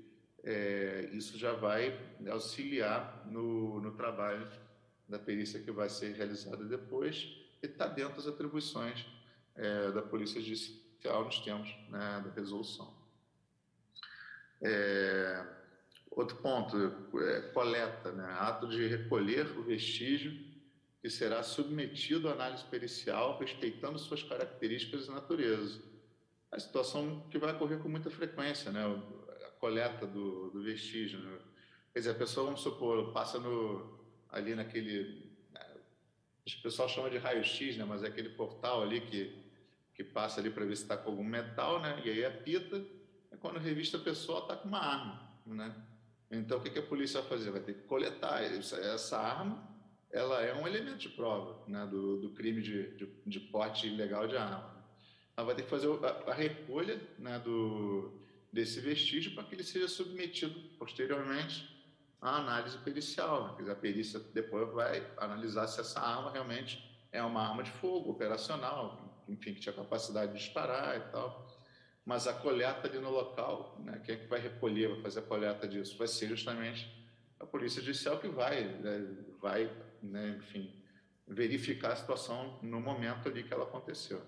[SPEAKER 2] isso já vai auxiliar no trabalho da perícia que vai ser realizada depois e está dentro das atribuições da Polícia Judicial nos termos, né, da resolução. Outro ponto, coleta, né? Ato de recolher o vestígio que será submetido à análise pericial, respeitando suas características e natureza. A situação que vai ocorrer com muita frequência, né? A coleta do vestígio, né? Quer dizer, a pessoa, vamos supor, passa ali naquele acho que o pessoal chama de raio-x, né? Mas é aquele portal ali que passa ali para ver se está com algum metal, né? E aí apita, é quando revista a pessoa está com uma arma, né? Então o que a polícia vai fazer? Vai ter que coletar essa arma, ela é um elemento de prova, né? Do crime de porte ilegal de arma. Ela vai ter que fazer a recolha, né? Desse vestígio para que ele seja submetido posteriormente à análise pericial, né? Quer dizer, a perícia depois vai analisar se essa arma realmente é uma arma de fogo operacional, enfim, que tinha capacidade de disparar e tal. Mas a coleta ali no local, né, quem é que vai recolher, vai fazer a coleta disso? Vai ser justamente a Polícia Judicial que vai, né, enfim, verificar a situação no momento ali que ela aconteceu.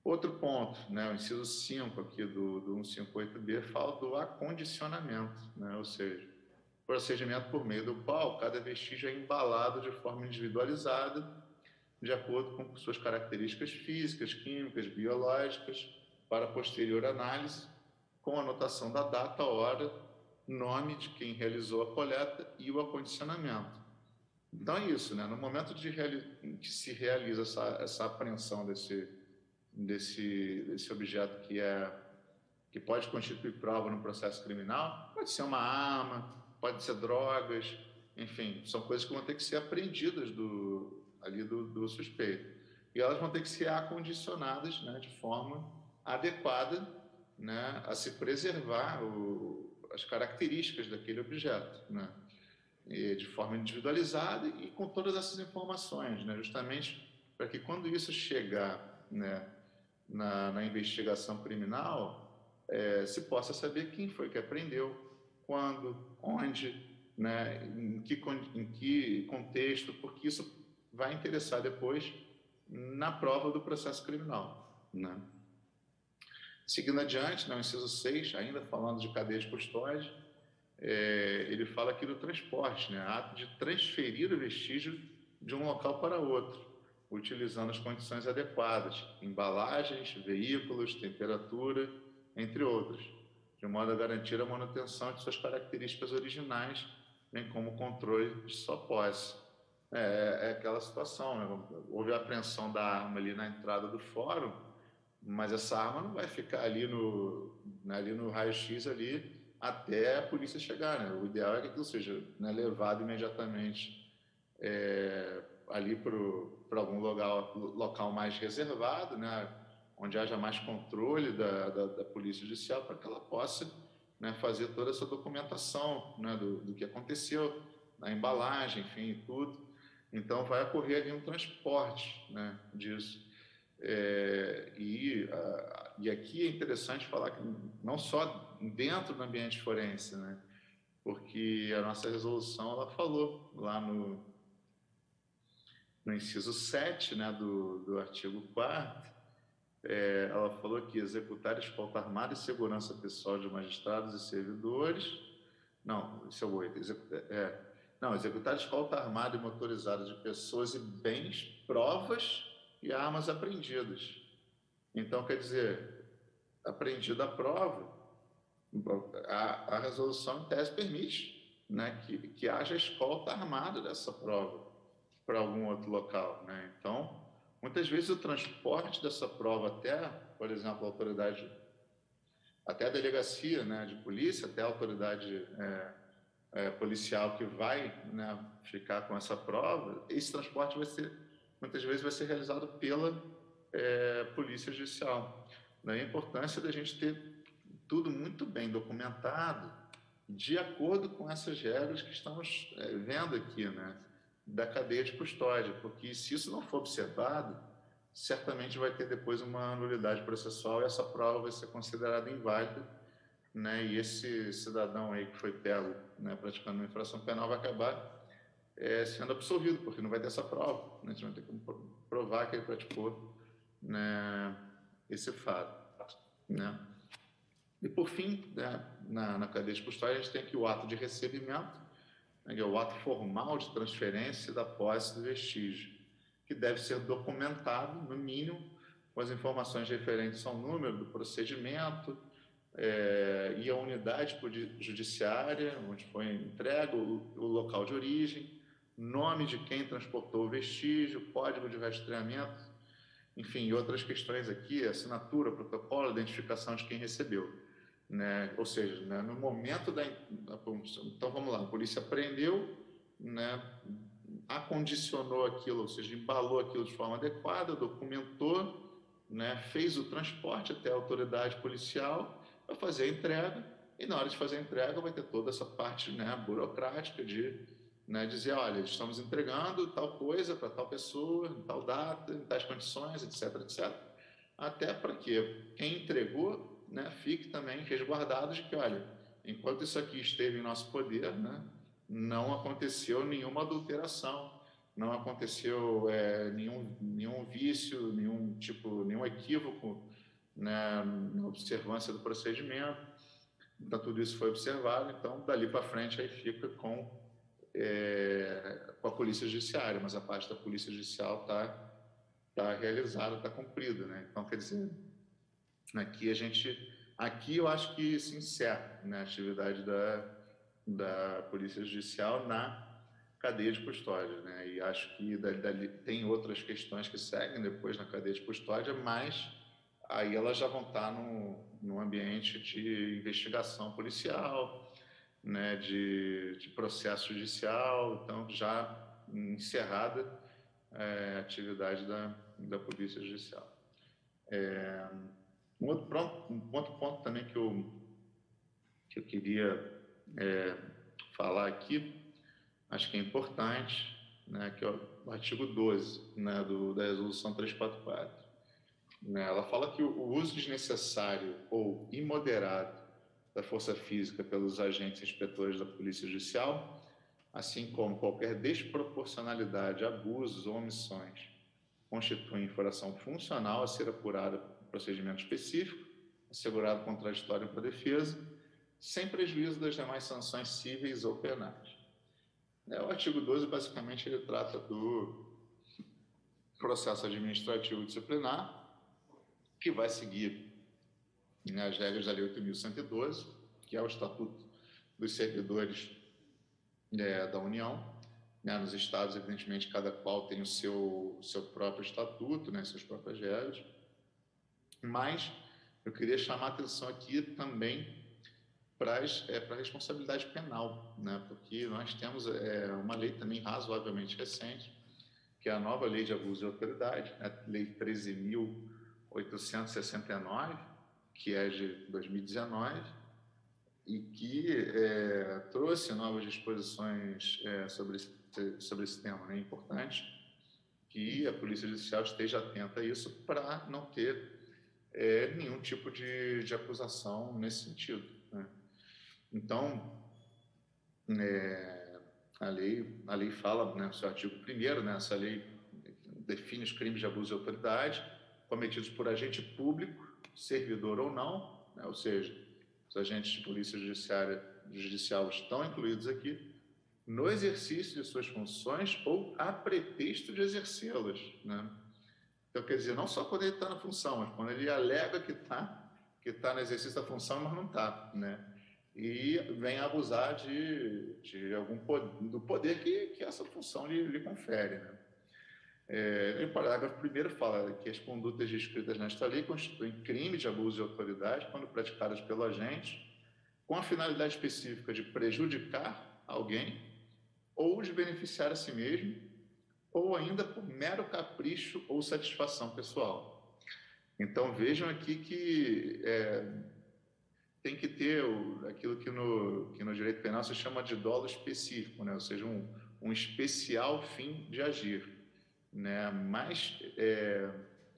[SPEAKER 2] Outro ponto, né, o inciso 5 aqui do 158B fala do acondicionamento, né, ou seja, procedimento por meio do qual cada vestígio é embalado de forma individualizada, de acordo com suas características físicas, químicas, biológicas, para posterior análise, com anotação da data, hora, nome de quem realizou a coleta e o acondicionamento. Então é isso, né? No momento que se realiza essa apreensão desse objeto que pode constituir prova no processo criminal, pode ser uma arma, pode ser drogas, enfim, são coisas que vão ter que ser apreendidas do suspeito. E elas vão ter que ser acondicionadas, né, de forma adequada, né, a se preservar as características daquele objeto, né, de forma individualizada e com todas essas informações, né, justamente para que quando isso chegar, né, na investigação criminal, se possa saber quem foi que apreendeu, quando, onde, né, em que contexto, porque isso vai interessar depois na prova do processo criminal, né? Seguindo adiante, no inciso 6, ainda falando de cadeia de custódia, ele fala aqui do transporte, né? Ato de transferir o vestígio de um local para outro, utilizando as condições adequadas, embalagens, veículos, temperatura, entre outros, de modo a garantir a manutenção de suas características originais, bem como o controle de sua posse. É aquela situação, né? Houve a apreensão da arma ali na entrada do fórum, mas essa arma não vai ficar ali no raio-x ali até a polícia chegar, né? O ideal é que aquilo seja, né, levado imediatamente ali para algum local mais reservado, né, onde haja mais controle da Polícia Judicial, para que ela possa, né, fazer toda essa documentação, né, do que aconteceu, na embalagem, enfim, tudo. Então, vai ocorrer ali um transporte, né, disso. E aqui é interessante falar que não só dentro do ambiente forense, né, porque a nossa resolução ela falou lá no inciso 7, né, do artigo 4º, ela falou que executar escolta armada e segurança pessoal de magistrados e servidores. Não, isso é o 8. Não, executar escolta armada e motorizada de pessoas e bens, provas e armas apreendidas. Então, quer dizer, apreendida a prova, a resolução em tese permite, né, que haja escolta armada dessa prova para algum outro local, né? Então, muitas vezes o transporte dessa prova até, por exemplo, a autoridade, até a delegacia, né, de polícia, até a autoridade policial que vai, né, ficar com essa prova, esse transporte muitas vezes vai ser realizado pela Polícia Judicial. Daí a importância da gente ter tudo muito bem documentado, de acordo com essas regras que estamos vendo aqui, né, da cadeia de custódia, porque se isso não for observado, certamente vai ter depois uma nulidade processual e essa prova vai ser considerada inválida, né, e esse cidadão aí que foi pego, né, praticando uma infração penal vai acabar sendo absolvido, porque não vai ter essa prova, né, a gente vai ter que provar que ele praticou, né, esse fato, né. E por fim, né, na cadeia de custódia a gente tem aqui o ato de recebimento, que é o ato formal de transferência da posse do vestígio, que deve ser documentado, no mínimo, com as informações referentes ao número do procedimento e a unidade judiciária, onde foi entregue, o local de origem, nome de quem transportou o vestígio, código de rastreamento, enfim, outras questões aqui, assinatura, protocolo, identificação de quem recebeu, né? Ou seja, né, no momento então vamos lá, a polícia prendeu, né, acondicionou aquilo, ou seja, embalou aquilo de forma adequada, documentou, né, fez o transporte até a autoridade policial para fazer a entrega, e na hora de fazer a entrega vai ter toda essa parte, né, burocrática de, né, dizer, olha, estamos entregando tal coisa para tal pessoa, em tal data, em tais condições, etc, etc. Até para que quem entregou, né, fique também resguardado de que, olha, enquanto isso aqui esteve em nosso poder, né, não aconteceu nenhuma adulteração, não aconteceu nenhum vício, nenhum equívoco, né, na observância do procedimento. Então, tudo isso foi observado, então, dali para frente, aí fica com a Polícia Judiciária, mas a parte da Polícia Judicial tá realizada, está cumprida, né? Então, quer dizer, aqui eu acho que se encerra, né, a atividade da Polícia Judicial na cadeia de custódia, né? E acho que dali tem outras questões que seguem depois na cadeia de custódia, mas aí elas já vão estar no ambiente de investigação policial, né, de processo judicial, então já encerrada a atividade da Polícia Judicial. Um outro ponto também que eu queria falar aqui, acho que é importante, né, que é o artigo 12, né, da Resolução 344. Né, ela fala que o uso desnecessário ou imoderado da força física pelos agentes inspetores da Polícia Judicial, assim como qualquer desproporcionalidade, abusos ou omissões, constituem infração funcional a ser apurada por procedimento específico, assegurado contraditório para a defesa, sem prejuízo das demais sanções cíveis ou penais. O artigo 12, basicamente, ele trata do processo administrativo disciplinar, que vai seguir, né, as regras da Lei 8.112, que é o Estatuto dos Servidores da União. Né, nos estados, evidentemente, cada qual tem o seu próprio estatuto, né, suas próprias regras. Mas eu queria chamar a atenção aqui também para a responsabilidade penal, né, porque nós temos uma lei também razoavelmente recente, que é a nova Lei de Abuso de Autoridade, a Lei 13.869, que é de 2019, e que trouxe novas disposições sobre esse tema. Né? É importante que a Polícia Judicial esteja atenta a isso para não ter nenhum tipo de acusação nesse sentido. Né? Então, a lei fala, né, no seu artigo 1º, né, essa lei define os crimes de abuso de autoridade cometidos por agente público, servidor ou não, né, ou seja, os agentes de polícia judicial estão incluídos aqui, no exercício de suas funções ou a pretexto de exercê-las. Né? Então, quer dizer, não só quando ele está na função, mas quando ele alega que está no exercício da função, mas não está. Né? E vem a abusar do poder que essa função lhe confere. Né? O parágrafo 1º fala que as condutas descritas nesta lei constituem crime de abuso de autoridade quando praticadas pelo agente com a finalidade específica de prejudicar alguém ou de beneficiar a si mesmo, ou ainda por mero capricho ou satisfação pessoal. Então, vejam aqui que tem que ter aquilo que no direito penal se chama de dolo específico, né? Ou seja, um especial fim de agir. Né? Mas,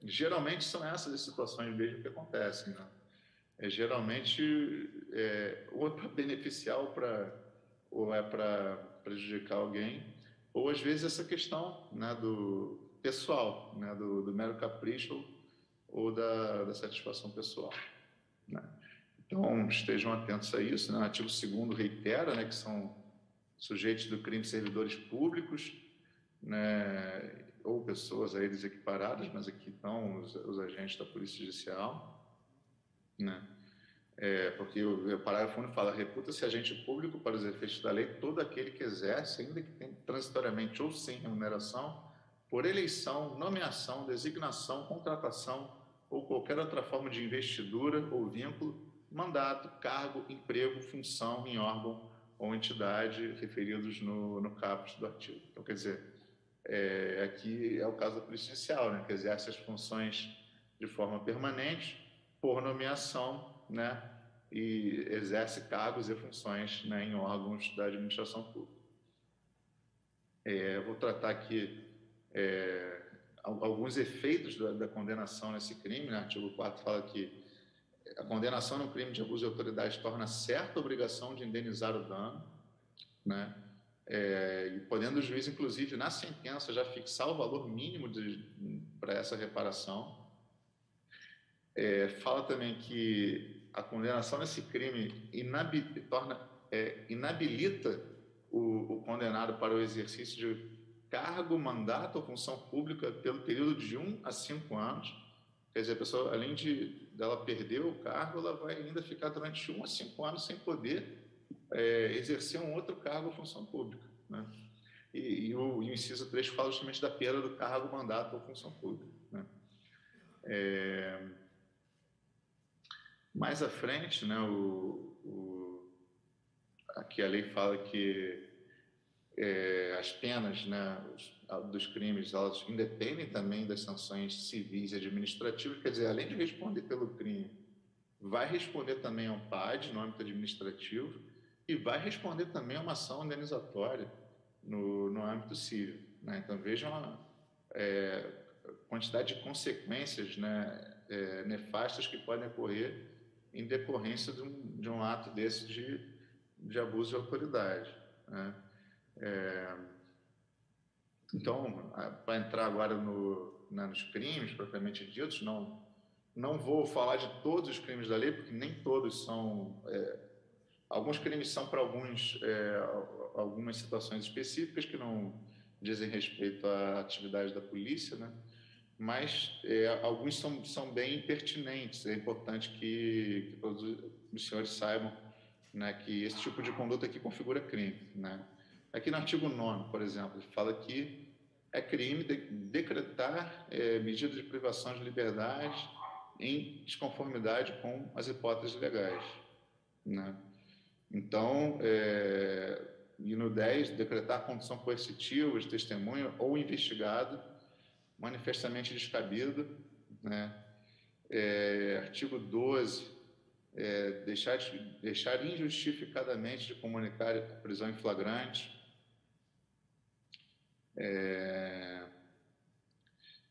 [SPEAKER 2] geralmente, são essas as situações mesmo que acontecem. Né? Geralmente, ou é para beneficiar ou é para prejudicar alguém, ou às vezes essa questão, né, do pessoal, né, do mero capricho ou da satisfação pessoal. Né? Então, estejam atentos a isso. Né? O artigo 2º reitera, né, que são sujeitos do crime servidores públicos, né, ou pessoas a eles equiparadas, mas aqui estão os agentes da Polícia Judicial. Né? Porque o parágrafo único fala: reputa-se agente público para os efeitos da lei todo aquele que exerce, ainda que tenha transitoriamente ou sem remuneração, por eleição, nomeação, designação, contratação ou qualquer outra forma de investidura ou vínculo, mandato, cargo, emprego, função em órgão ou entidade referidos no caput do artigo. Então, quer dizer, aqui é o caso da Polícia Judicial, né, que exerce as funções de forma permanente, por nomeação, né, e exerce cargos e funções, né, em órgãos da administração pública. Vou tratar aqui alguns efeitos da condenação nesse crime. Né? O artigo 4º fala que a condenação no crime de abuso de autoridade torna certa a obrigação de indenizar o dano, né? E podendo o juiz, inclusive, na sentença, já fixar o valor mínimo para essa reparação. Fala também que a condenação nesse crime inabilita o condenado para o exercício de cargo, mandato ou função pública pelo período de 1 a 5 anos. Quer dizer, a pessoa, além dela perder o cargo, ela vai ainda ficar durante 1 a 5 anos sem poder exercer um outro cargo ou função pública. Né? E o inciso 3 fala justamente da perda do cargo, mandato ou função pública. Né? Mais à frente, né, aqui a lei fala que as penas, né, dos crimes, elas independem também das sanções civis e administrativas. Quer dizer, além de responder pelo crime, vai responder também a um PAD no âmbito administrativo e vai responder também a uma ação indenizatória no âmbito civil. Né? Então, vejam a quantidade de consequências, né, nefastas que podem ocorrer em decorrência de um ato desse de abuso de autoridade. Né? Então, para entrar agora nos crimes propriamente ditos, não vou falar de todos os crimes da lei, porque nem todos são... alguns crimes são para algumas situações específicas que não dizem respeito à atividade da polícia, né? Mas alguns são bem pertinentes. É importante que todos os senhores saibam, né, que esse tipo de conduta aqui configura crime. Né? Aqui no artigo 9º, por exemplo, fala que é crime decretar medidas de privação de liberdade em desconformidade com as hipóteses legais. Né? Então, e no 10, decretar condição coercitiva de testemunha ou investigado manifestamente descabido. Né? Artigo 12, deixar injustificadamente de comunicar a prisão em flagrante.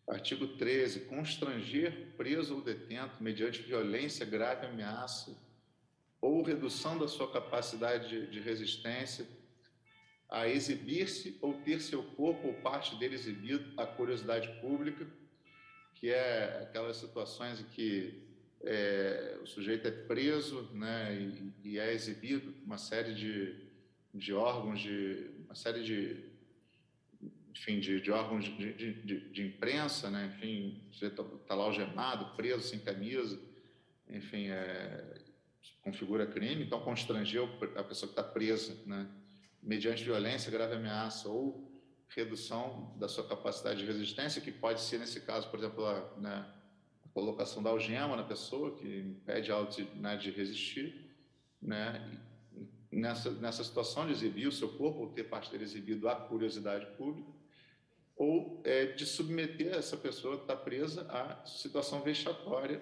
[SPEAKER 2] Artigo 13, constranger preso ou detento mediante violência, grave ameaça ou redução da sua capacidade de resistência a exibir-se ou ter seu corpo ou parte dele exibido à curiosidade pública, que é aquelas situações em que o sujeito é preso, né, e é exibido uma série de órgãos, uma série de órgãos de imprensa, né, enfim, você está lá algemado, preso, sem camisa, enfim, configura crime. Então, constranger a pessoa que está presa, né, mediante violência, grave ameaça ou redução da sua capacidade de resistência, que pode ser, nesse caso, por exemplo, a colocação da algema na pessoa, que impede ela de resistir, né? Nessa situação de exibir o seu corpo ou ter parte dele exibido à curiosidade pública, ou de submeter essa pessoa que está presa à situação vexatória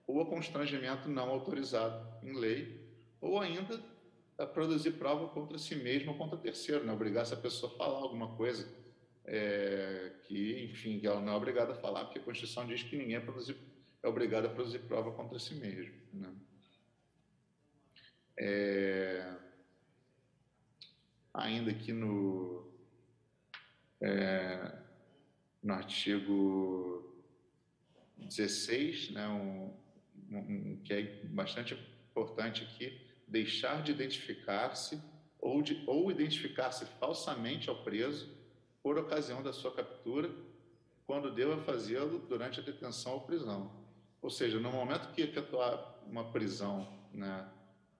[SPEAKER 2] ou a constrangimento não autorizado em lei, ou ainda a produzir prova contra si mesmo ou contra terceiro, né? Obrigar essa pessoa a falar alguma coisa que ela não é obrigada a falar, porque a Constituição diz que ninguém é obrigado a produzir prova contra si mesmo. Né? Ainda aqui no artigo 16, né, que é bastante importante aqui, deixar de identificar-se ou identificar-se falsamente ao preso por ocasião da sua captura, quando deva fazê-lo durante a detenção ou prisão. Ou seja, no momento que efetuar uma prisão, né,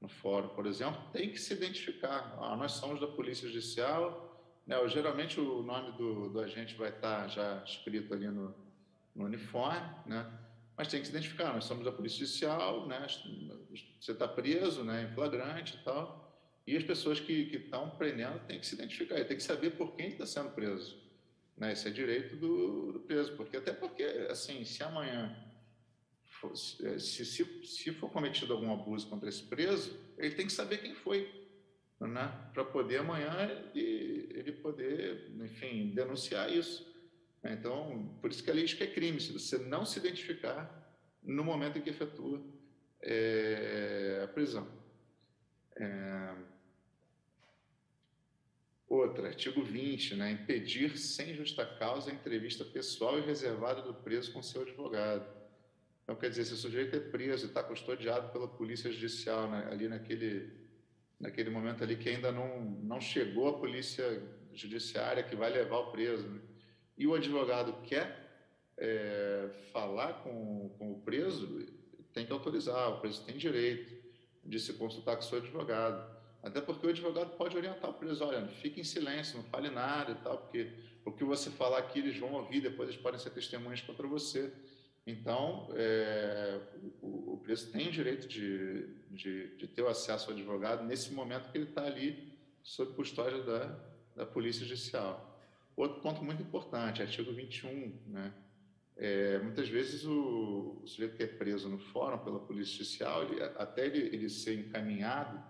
[SPEAKER 2] no fórum, por exemplo, tem que se identificar. Nós somos da Polícia Judicial, né, geralmente o nome do agente vai estar já escrito ali no uniforme, né, mas tem que se identificar. Nós somos da Polícia Judicial, né, você está preso, né, em flagrante e tal, e as pessoas que estão prendendo têm que se identificar, tem que saber por quem está sendo preso, né, esse é direito do preso, até porque, assim, se amanhã se for cometido algum abuso contra esse preso, ele tem que saber quem foi, né? Para poder amanhã ele poder, enfim, denunciar isso. Então, por isso que a lei diz que é crime, se você não se identificar no momento em que efetua a prisão. Outra, artigo 20, né? Impedir sem justa causa a entrevista pessoal e reservada do preso com seu advogado. Então, quer dizer, se o sujeito é preso e está custodiado pela polícia judicial, né, ali naquele momento ali que ainda não chegou a polícia judiciária que vai levar o preso, né, e o advogado quer falar com o preso, tem que autorizar, o preso tem direito de se consultar com o seu advogado. Até porque o advogado pode orientar o preso, olha, fique em silêncio, não fale nada e tal, porque o que você falar aqui eles vão ouvir, depois eles podem ser testemunhas contra você. Então, o preso tem o direito de ter o acesso ao advogado nesse momento que ele está ali sob custódia da Polícia Judicial. Outro ponto muito importante, artigo 21, né? Muitas vezes o sujeito que é preso no fórum pela Polícia Judicial, até ele ser encaminhado,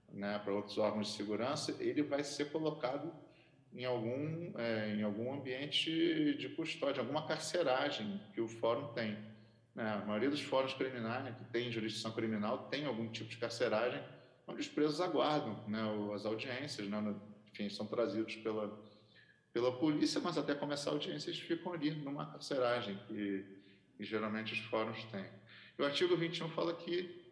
[SPEAKER 2] né, para outros órgãos de segurança, ele vai ser colocado em algum ambiente de custódia, alguma carceragem que o fórum tem, né? A maioria dos fóruns criminais, que tem jurisdição criminal, tem algum tipo de carceragem onde os presos aguardam, né, as audiências, né, enfim, são trazidos pela polícia, mas até começar a audiência eles ficam ali numa carceragem que geralmente os fóruns têm. E o artigo 21 fala que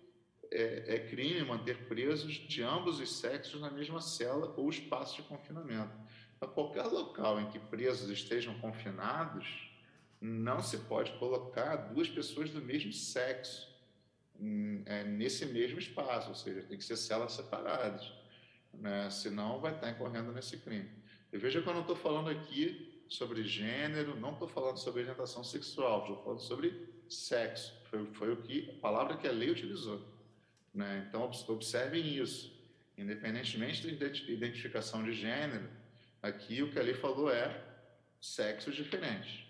[SPEAKER 2] é crime manter presos de ambos os sexos na mesma cela ou espaço de confinamento. Então, qualquer local em que presos estejam confinados, não se pode colocar duas pessoas do mesmo sexo nesse mesmo espaço, ou seja, tem que ser celas separadas, né? Senão vai estar incorrendo nesse crime. E veja que eu não estou falando aqui sobre gênero, não estou falando sobre orientação sexual, estou falando sobre sexo. Foi a palavra que a lei utilizou, né? Então, observem isso. Independentemente da identificação de gênero, aqui o que a lei falou é sexos diferentes.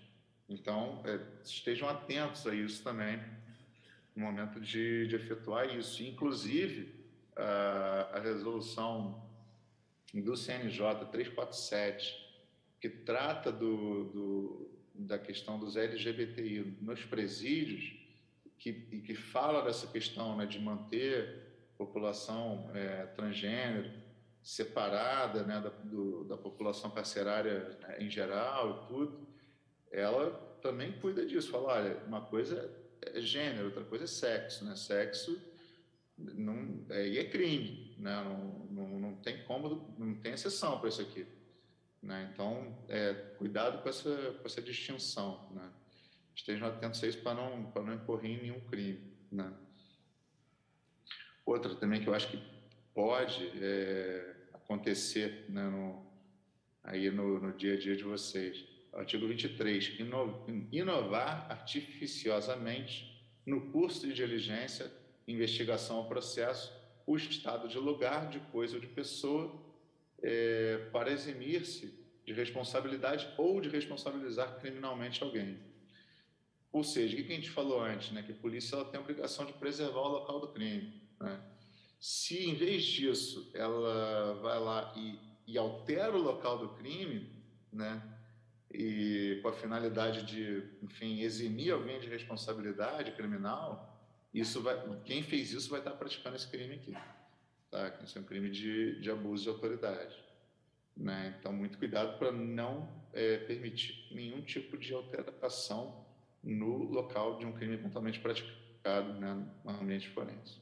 [SPEAKER 2] Então, estejam atentos a isso também no momento de efetuar isso. Inclusive, a resolução do CNJ 347, que trata da questão dos LGBTI nos presídios, e que fala dessa questão, né, de manter a população transgênero separada, né, da população carcerária, né, em geral e tudo, ela também cuida disso. Fala, olha, uma coisa é gênero, outra coisa é sexo, né? Sexo não, e é crime, né? Não tem como, não tem exceção para isso aqui, né? Então, cuidado com essa distinção, né? Estejam atentos a isso para não incorrer em nenhum crime, né? Outra também que eu acho que pode acontecer, né, aí no dia a dia de vocês. Artigo 23. Inovar artificiosamente no curso de diligência, investigação ou processo, o estado de lugar, de coisa ou de pessoa, para eximir-se de responsabilidade ou de responsabilizar criminalmente alguém. Ou seja, o que a gente falou antes, né? Que a polícia ela tem a obrigação de preservar o local do crime, né? Se, em vez disso, ela vai lá e altera o local do crime, né? E com a finalidade de, enfim, eximir alguém de responsabilidade criminal, quem fez isso vai estar praticando esse crime aqui, tá? Isso é um crime de abuso de autoridade, né? Então, muito cuidado para não permitir nenhum tipo de alteração no local de um crime eventualmente praticado, né, no ambiente forense.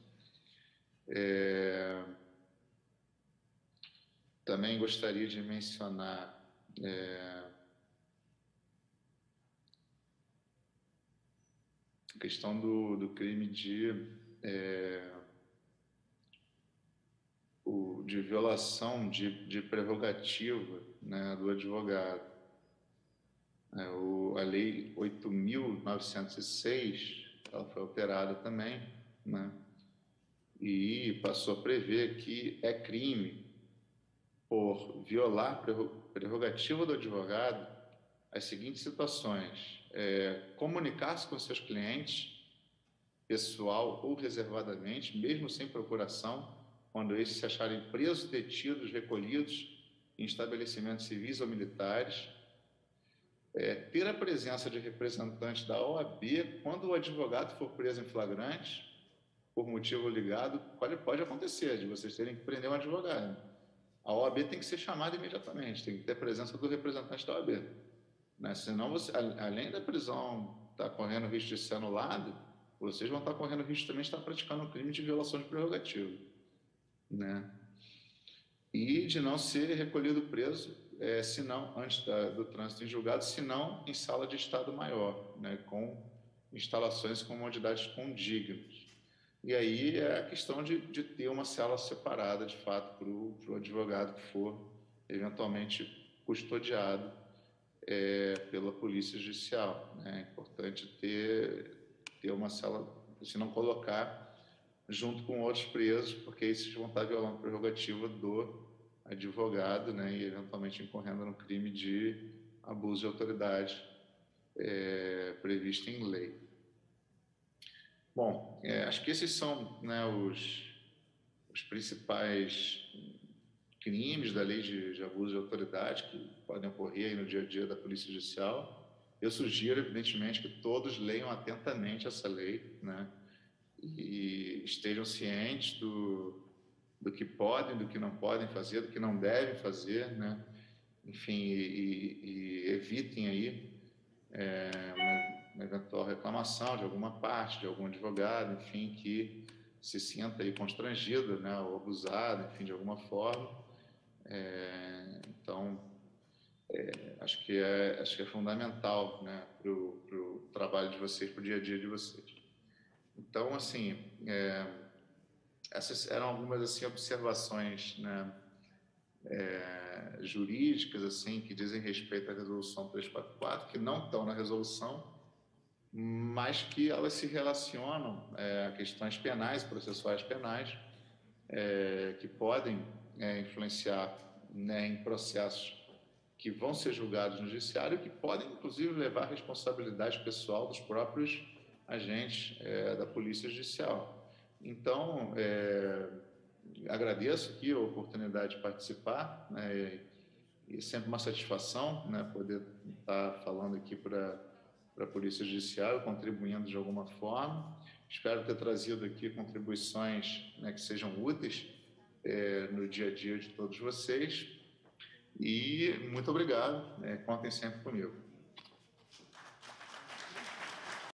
[SPEAKER 2] Também gostaria de mencionar a questão do crime de de violação de prerrogativa, né, do advogado. A Lei 8.906, ela foi alterada também, né, e passou a prever que é crime por violar prerrogativa do advogado as seguintes situações: comunicar-se com seus clientes, pessoal ou reservadamente, mesmo sem procuração, quando esses se acharem presos, detidos, recolhidos em estabelecimentos civis ou militares, ter a presença de representantes da OAB quando o advogado for preso em flagrante, por motivo ligado, pode acontecer, de vocês terem que prender um advogado. A OAB tem que ser chamada imediatamente, tem que ter a presença do representante da OAB. Né? Senão, além da prisão estar correndo risco de ser anulada, vocês vão estar correndo risco também de estar praticando um crime de violação de prerrogativa. Né? E de não ser recolhido preso, se não antes do trânsito em julgado, se não em sala de estado maior, né? Com instalações e comodidades condignas. E aí é a questão de ter uma cela separada, de fato, para o advogado que for eventualmente custodiado pela Polícia Judicial. Né? É importante ter uma cela, se não colocar junto com outros presos, porque esses vão estar violando a prerrogativa do advogado, né? E eventualmente incorrendo no crime de abuso de autoridade previsto em lei. Bom, acho que esses são, né, os principais crimes da lei de abuso de autoridade que podem ocorrer aí no dia a dia da Polícia Judicial. Eu sugiro, evidentemente, que todos leiam atentamente essa lei, né, e estejam cientes do que podem, do que não podem fazer, do que não devem fazer, né, enfim, e evitem aí uma eventual reclamação de alguma parte, de algum advogado, enfim, que se sinta aí constrangido, né, ou abusado, enfim, de alguma forma. Então, acho que é fundamental, né, para o trabalho de vocês, para o dia a dia de vocês. Então, assim, essas eram algumas assim observações, né, jurídicas assim que dizem respeito à resolução 344, que não estão na resolução, mas que elas se relacionam a questões penais, processuais penais, que podem influenciar, né, em processos que vão ser julgados no judiciário, que podem, inclusive, levar à responsabilidade pessoal dos próprios agentes da Polícia Judicial. Então, agradeço aqui a oportunidade de participar, né, e é sempre uma satisfação, né, poder estar falando aqui para a Polícia Judicial, contribuindo de alguma forma. Espero ter trazido aqui contribuições, né, que sejam úteis no dia a dia de todos vocês. E muito obrigado, contem sempre comigo.